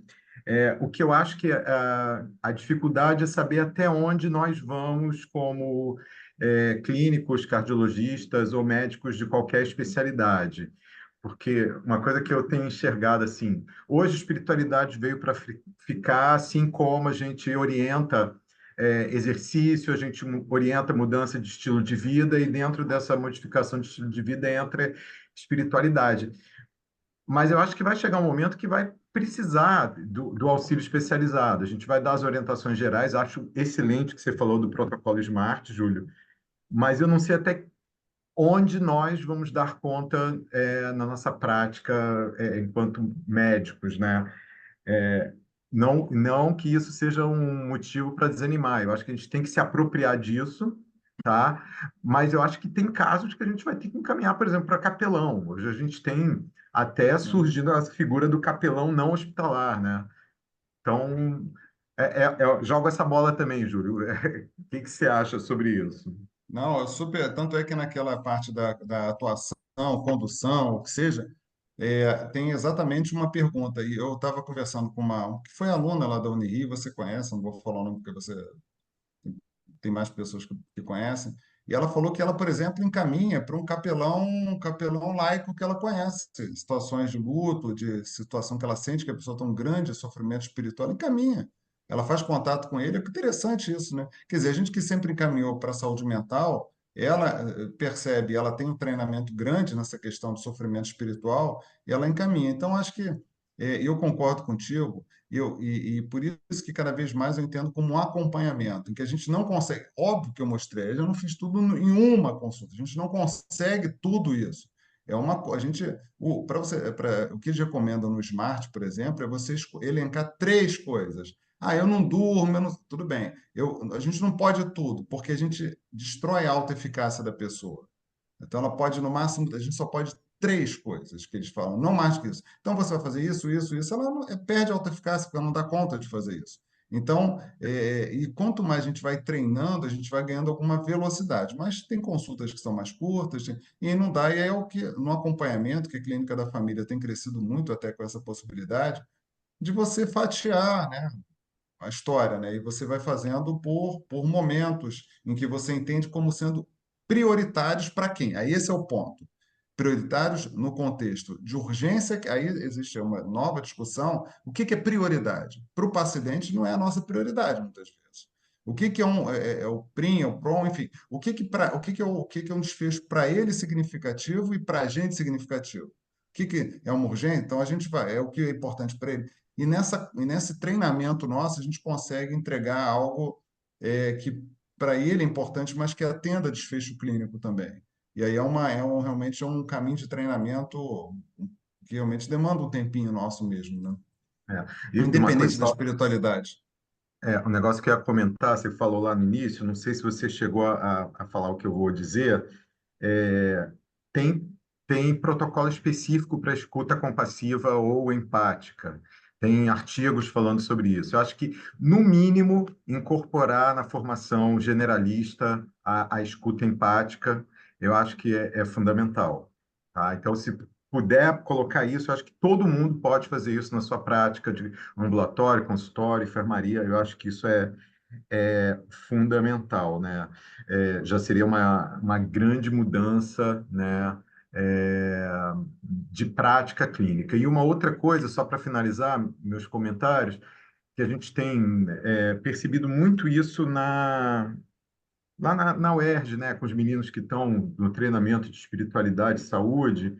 Speaker 7: O que eu acho que a dificuldade é saber até onde nós vamos como clínicos, cardiologistas ou médicos de qualquer especialidade. Porque uma coisa que eu tenho enxergado assim, hoje a espiritualidade veio para ficar, assim como a gente orienta exercício, a gente orienta mudança de estilo de vida, e dentro dessa modificação de estilo de vida entra espiritualidade. Mas eu acho que vai chegar um momento que vai precisar do auxílio especializado. A gente vai dar as orientações gerais. Acho excelente que você falou do protocolo SMART, Júlio, mas eu não sei até onde nós vamos dar conta na nossa prática enquanto médicos, né? Não que isso seja um motivo para desanimar. Eu acho que a gente tem que se apropriar disso, tá? Mas eu acho que tem casos que a gente vai ter que encaminhar, por exemplo, para capelão. Hoje a gente tem até surgindo a figura do capelão não hospitalar, né? Então, eu jogo essa bola também, Júlio. O que que você acha sobre isso?
Speaker 2: Não, super. Tanto é que naquela parte da atuação, condução, o que seja, tem exatamente uma pergunta. E eu estava conversando com uma que foi aluna lá da Unirio, você conhece, não vou falar o nome porque você tem mais pessoas que conhecem. E ela falou que ela, por exemplo, encaminha para um capelão laico que ela conhece, situações de luto, de situação que ela sente que a pessoa tem um grande sofrimento espiritual, encaminha. Ela faz contato com ele, é interessante isso, né? Quer dizer, a gente que sempre encaminhou para a saúde mental, ela percebe, ela tem um treinamento grande nessa questão do sofrimento espiritual, e ela encaminha. Então, acho que eu concordo contigo. E por isso que cada vez mais eu entendo como um acompanhamento, em que a gente não consegue, óbvio que eu mostrei, eu não fiz tudo em uma consulta, a gente não consegue tudo isso. A gente, o que eles recomendam no Smart, por exemplo, é você elencar 3 coisas. Ah, eu não durmo, tudo bem. A gente não pode tudo, porque a gente destrói a autoeficácia da pessoa. Então, ela pode, no máximo, a gente só pode 3 coisas que eles falam, não mais que isso. Então, você vai fazer isso, isso, isso. Ela perde a autoeficácia, porque ela não dá conta de fazer isso. Então, e quanto mais a gente vai treinando, a gente vai ganhando alguma velocidade. Mas tem consultas que são mais curtas, e não dá. E é o que, no acompanhamento, que a Clínica da Família tem crescido muito até com essa possibilidade, de você fatiar, né, a história, né? E você vai fazendo por momentos em que você entende como sendo prioritários para quem? Aí esse é o ponto. Prioritários no contexto de urgência, que aí existe uma nova discussão. O que é prioridade? Para o paciente não é a nossa prioridade, muitas vezes. O que é o PRIM, é o PROM, enfim, o que é um desfecho para ele significativo e para a gente significativo? O que é uma urgência? Então a gente vai, é o que é importante para ele. E nesse treinamento nosso, a gente consegue entregar algo que para ele é importante, mas que atenda desfecho clínico também. E aí realmente é um caminho de treinamento que realmente demanda um tempinho nosso mesmo, né?
Speaker 7: E uma coisa
Speaker 2: Independente da
Speaker 7: só,
Speaker 2: espiritualidade.
Speaker 7: um negócio que eu ia comentar, você falou lá no início, não sei se você chegou a falar o que eu vou dizer, é, tem, tem protocolo específico para escuta compassiva ou empática. Tem artigos falando sobre isso. Eu acho que, no mínimo, incorporar na formação generalista a escuta empática, eu acho que é fundamental. Tá? Então, se puder colocar isso, eu acho que todo mundo pode fazer isso na sua prática de ambulatório, consultório, enfermaria. Eu acho que isso é fundamental, né? Já seria uma grande mudança, né? é, de prática clínica. E uma outra coisa, só para finalizar meus comentários, que a gente tem percebido muito isso lá na UERJ, né? Com os meninos que estão no treinamento de espiritualidade e saúde,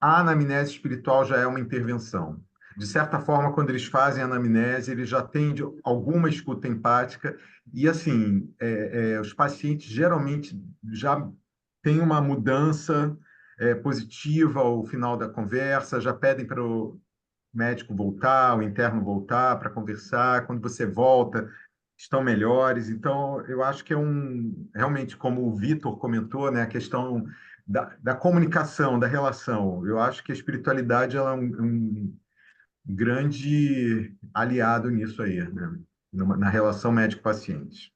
Speaker 7: a anamnese espiritual já é uma intervenção. De certa forma, quando eles fazem a anamnese, eles já têm alguma escuta empática e, assim, os pacientes geralmente já têm uma mudança positiva ao final da conversa, já pedem para o médico voltar, o interno voltar para conversar. Quando você volta, estão melhores. Então, eu acho que realmente, como o Vitor comentou, né, a questão da comunicação, da relação. Eu acho que a espiritualidade ela é um grande aliado nisso aí, né? na relação médico-paciente.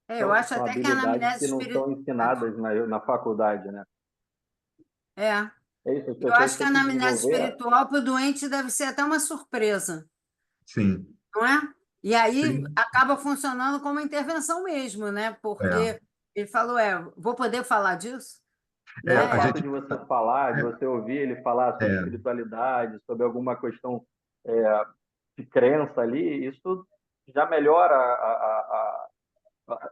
Speaker 1: Eu acho
Speaker 5: São
Speaker 1: até que a
Speaker 5: habilidades
Speaker 1: anamnese
Speaker 5: que não são ensinadas na faculdade, né?
Speaker 1: É,
Speaker 5: É isso, as
Speaker 1: eu
Speaker 5: pessoas
Speaker 1: acho que a
Speaker 5: têm que
Speaker 1: anamnese
Speaker 5: desenvolver.
Speaker 1: espiritual para o doente deve ser até uma surpresa,
Speaker 7: Sim,
Speaker 1: não é? E aí
Speaker 7: sim,
Speaker 1: acaba funcionando como intervenção mesmo, né?
Speaker 7: é.
Speaker 1: Porque ele falou, vou poder falar disso,
Speaker 7: É,
Speaker 5: O
Speaker 7: a
Speaker 1: né?
Speaker 5: fato
Speaker 7: gente,
Speaker 5: de você falar, de você ouvir ele falar sobre
Speaker 7: é,
Speaker 5: espiritualidade, sobre alguma questão de crença ali, isso já melhora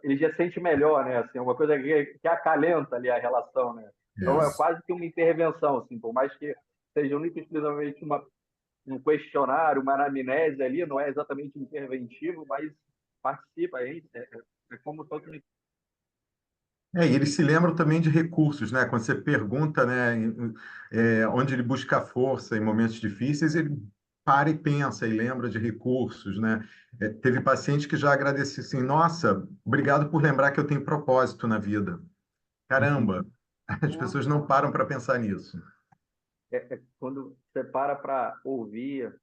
Speaker 5: ele já sente melhor, né? Assim, uma coisa que acalenta ali a relação, né? Então é
Speaker 1: Isso.
Speaker 5: quase que uma intervenção, assim, por mais que seja única e exclusivamente um questionário, uma anamnese ali, não é exatamente interventivo, mas participa, é como todo.
Speaker 7: e eles se lembram também de recursos, né? Quando você pergunta, né, onde ele busca força em momentos difíceis, ele para e pensa e lembra de recursos, né? Teve paciente que já agradeceu assim, nossa, obrigado por lembrar que eu tenho propósito na vida. Caramba, as
Speaker 1: Né?
Speaker 7: pessoas não param para pensar nisso.
Speaker 5: Quando você para ouvir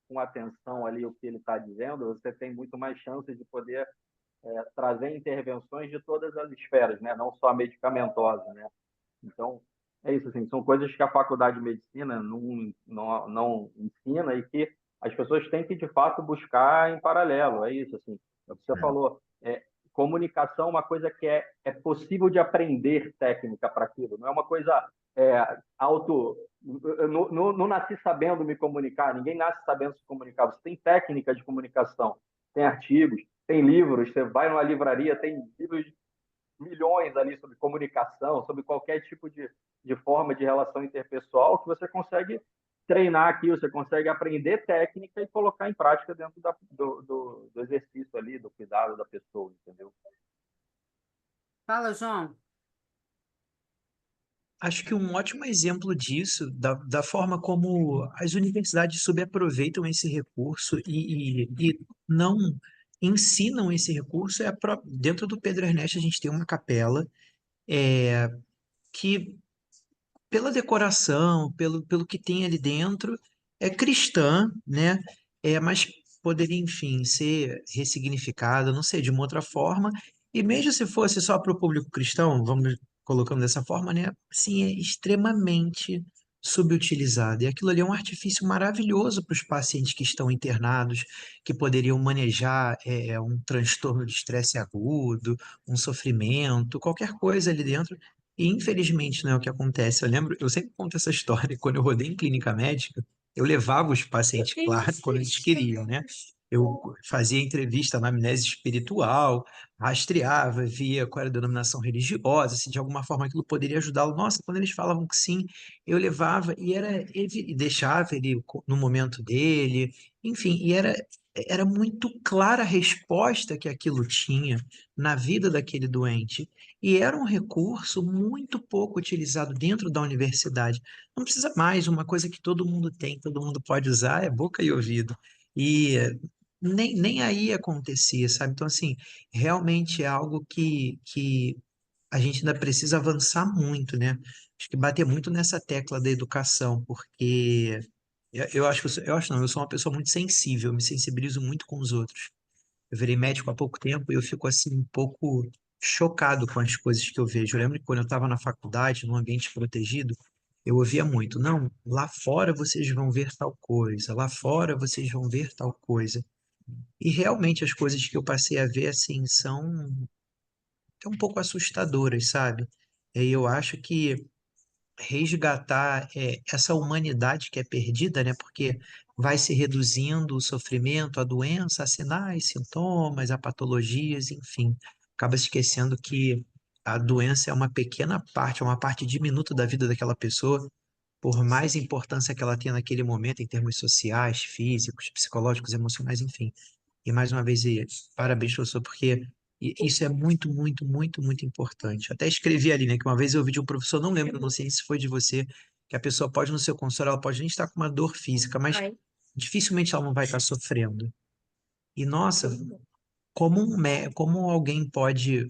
Speaker 5: com atenção ali o que ele está dizendo, você tem muito mais chances de poder trazer intervenções de todas as esferas, né? Não só medicamentosa, né? Então, é isso, assim, são coisas que a faculdade de medicina não ensina e que as pessoas têm que, de fato, buscar em paralelo. É isso, assim. É o que você
Speaker 7: É,
Speaker 5: falou. Comunicação é uma coisa que é possível de aprender técnica para aquilo. Não é uma coisa auto... Eu não nasci sabendo me comunicar. Ninguém nasce sabendo se comunicar. Você tem técnica de comunicação. Tem artigos, tem livros. Você vai numa livraria, tem livros milhões ali sobre comunicação, sobre qualquer tipo de forma de relação interpessoal que você consegue treinar aqui, você consegue aprender técnica e colocar em prática dentro do exercício ali, do cuidado da pessoa, entendeu?
Speaker 1: Fala, João.
Speaker 4: Acho que um ótimo exemplo disso, da forma como as universidades subaproveitam esse recurso e não ensinam esse recurso, dentro do Pedro Ernesto a gente tem uma capela que, pela decoração, pelo que tem ali dentro, é cristã, né? Mas poderia, enfim, ser ressignificada, não sei, de uma outra forma. E mesmo se fosse só para o público cristão, vamos colocando dessa forma, né? Sim, é extremamente subutilizado. E aquilo ali é um artifício maravilhoso para os pacientes que estão internados, que poderiam manejar um transtorno de estresse agudo, um sofrimento, qualquer coisa ali dentro. E infelizmente não é o que acontece. Eu sempre conto essa história, quando eu rodei em clínica médica, eu levava os pacientes, claro, quando eles queriam, né? Eu fazia entrevista na amnésia espiritual, rastreava, via qual era a denominação religiosa, se de alguma forma aquilo poderia ajudá-lo. Nossa, quando eles falavam que sim, eu levava e deixava ele no momento dele, enfim, era muito clara a resposta que aquilo tinha na vida daquele doente. E era um recurso muito pouco utilizado dentro da universidade. Não precisa mais, uma coisa que todo mundo tem, todo mundo pode usar, é boca e ouvido. E nem aí acontecia, sabe? Então, assim, realmente é algo que a gente ainda precisa avançar muito, né? Acho que bater muito nessa tecla da educação, porque eu acho eu acho não, eu sou uma pessoa muito sensível, eu me sensibilizo muito com os outros. Eu virei médico há pouco tempo e eu fico assim um pouco chocado com as coisas que eu vejo. Eu lembro que quando eu estava na faculdade, num ambiente protegido, eu ouvia muito, não, lá fora vocês vão ver tal coisa, lá fora vocês vão ver tal coisa. E realmente as coisas que eu passei a ver assim são até um pouco assustadoras, sabe? E eu acho que resgatar essa humanidade que é perdida, né? Porque vai se reduzindo o sofrimento, a doença, a sinais, sintomas, a patologias, enfim. Acaba se esquecendo que a doença é uma pequena parte, é uma parte diminuta da vida daquela pessoa, por mais importância que ela tenha naquele momento em termos sociais, físicos, psicológicos, emocionais, enfim. E mais uma vez, parabéns, professor, porque isso é muito, muito, muito, muito importante. Até escrevi ali, né, que uma vez eu ouvi de um professor, não lembro, não sei se foi de você, que a pessoa pode, no seu consultório, ela pode nem estar com uma dor física, mas dificilmente ela não vai estar sofrendo. E, nossa, como alguém pode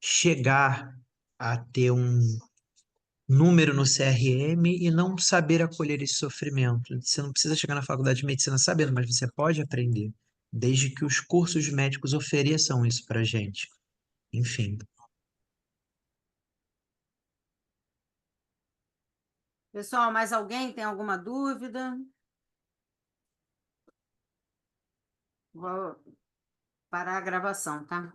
Speaker 4: chegar a ter número no CRM e não saber acolher esse sofrimento. Você não precisa chegar na faculdade de medicina sabendo, mas você pode aprender, desde que os cursos médicos ofereçam isso para gente. Enfim.
Speaker 1: Pessoal, mais alguém tem alguma dúvida? Vou parar a gravação, tá?